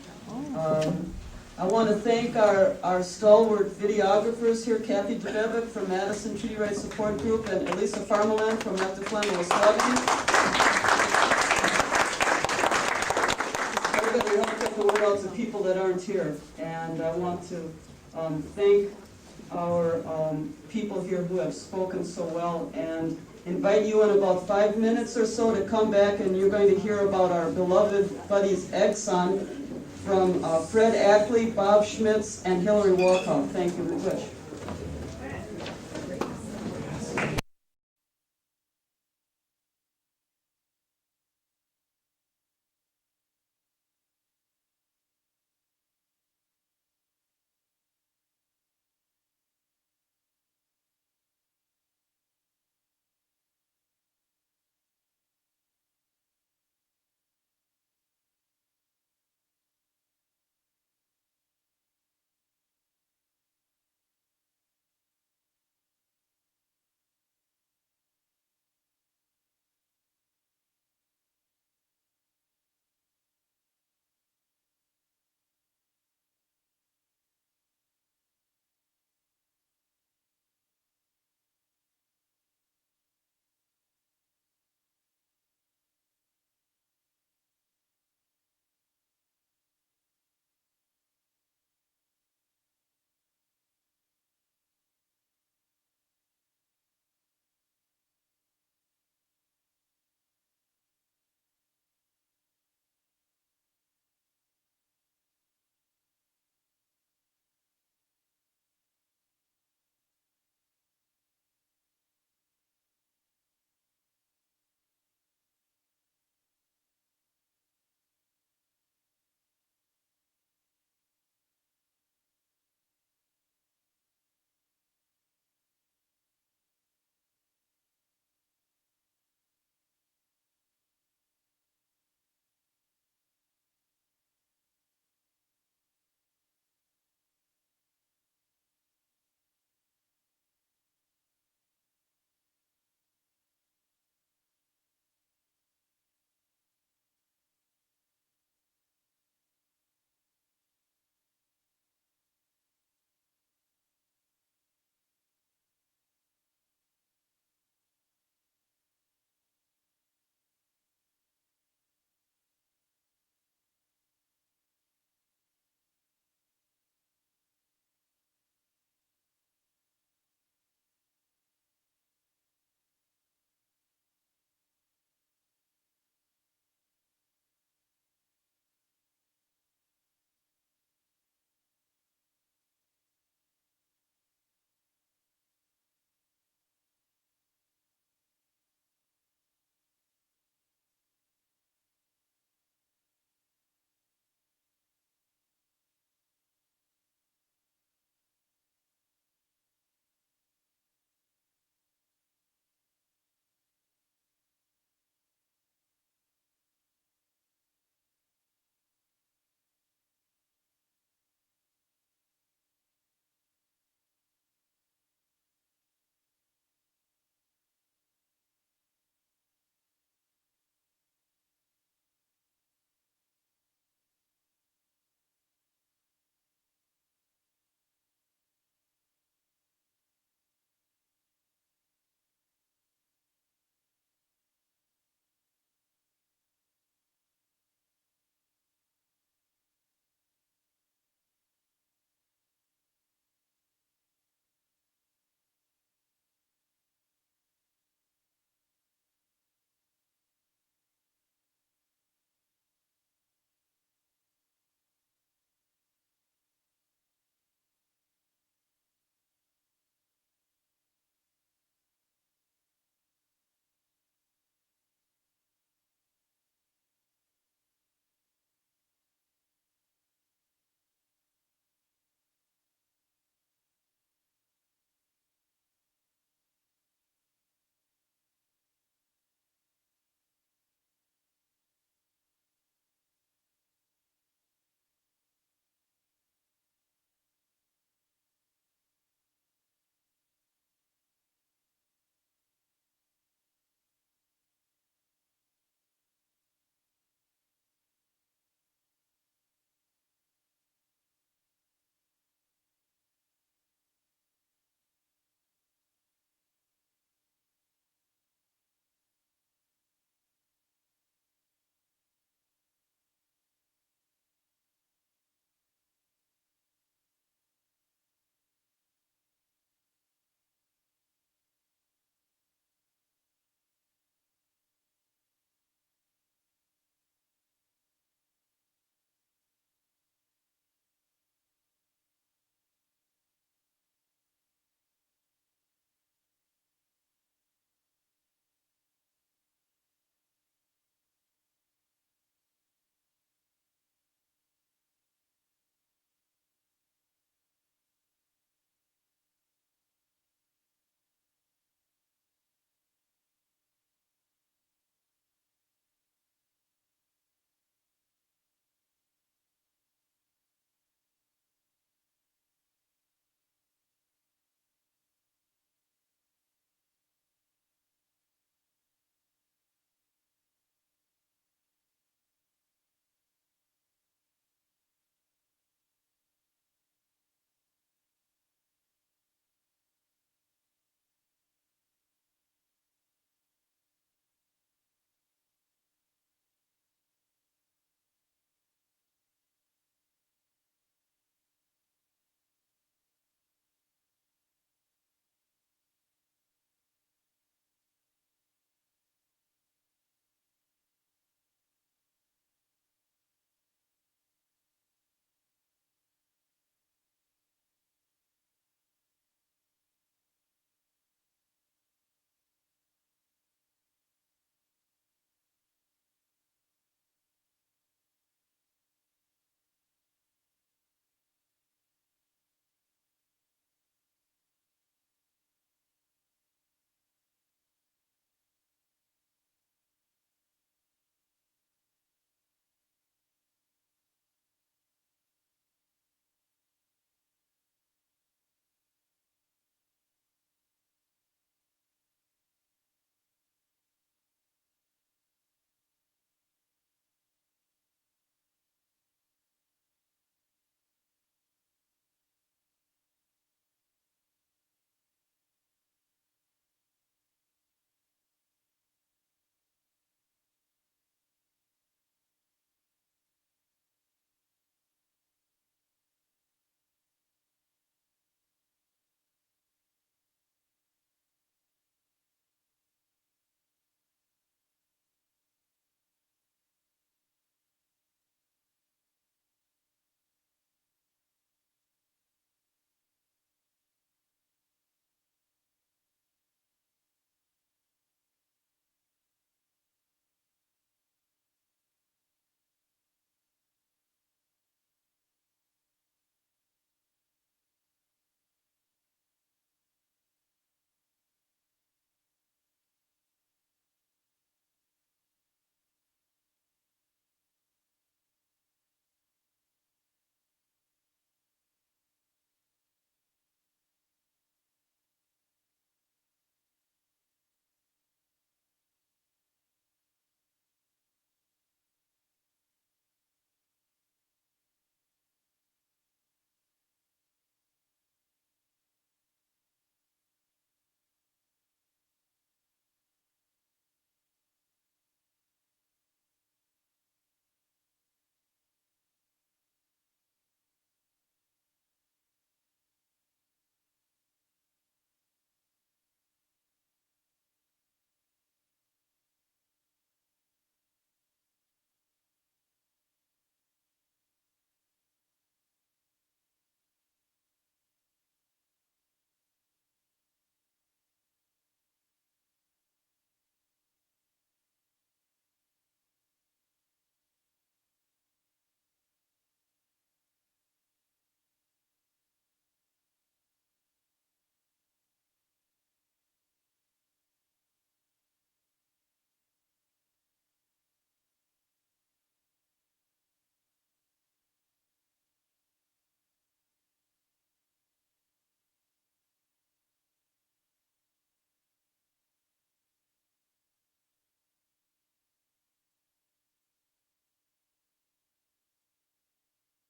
Speaker 1: I want to thank our stalwart videographers here, Kathy Debevic from Madison Treaty Rights Support Group and Elisa Farmilant from Lac du Flambeau. Everybody helped get the word out to people that aren't here. And I want to thank our people here who have spoken so well, and invite you in about 5 minutes or so to come back, and you're going to hear about our beloved buddies Exxon from Fred Ackley, Bob Schmitz, and Hillary Walkout. Thank you. We wish.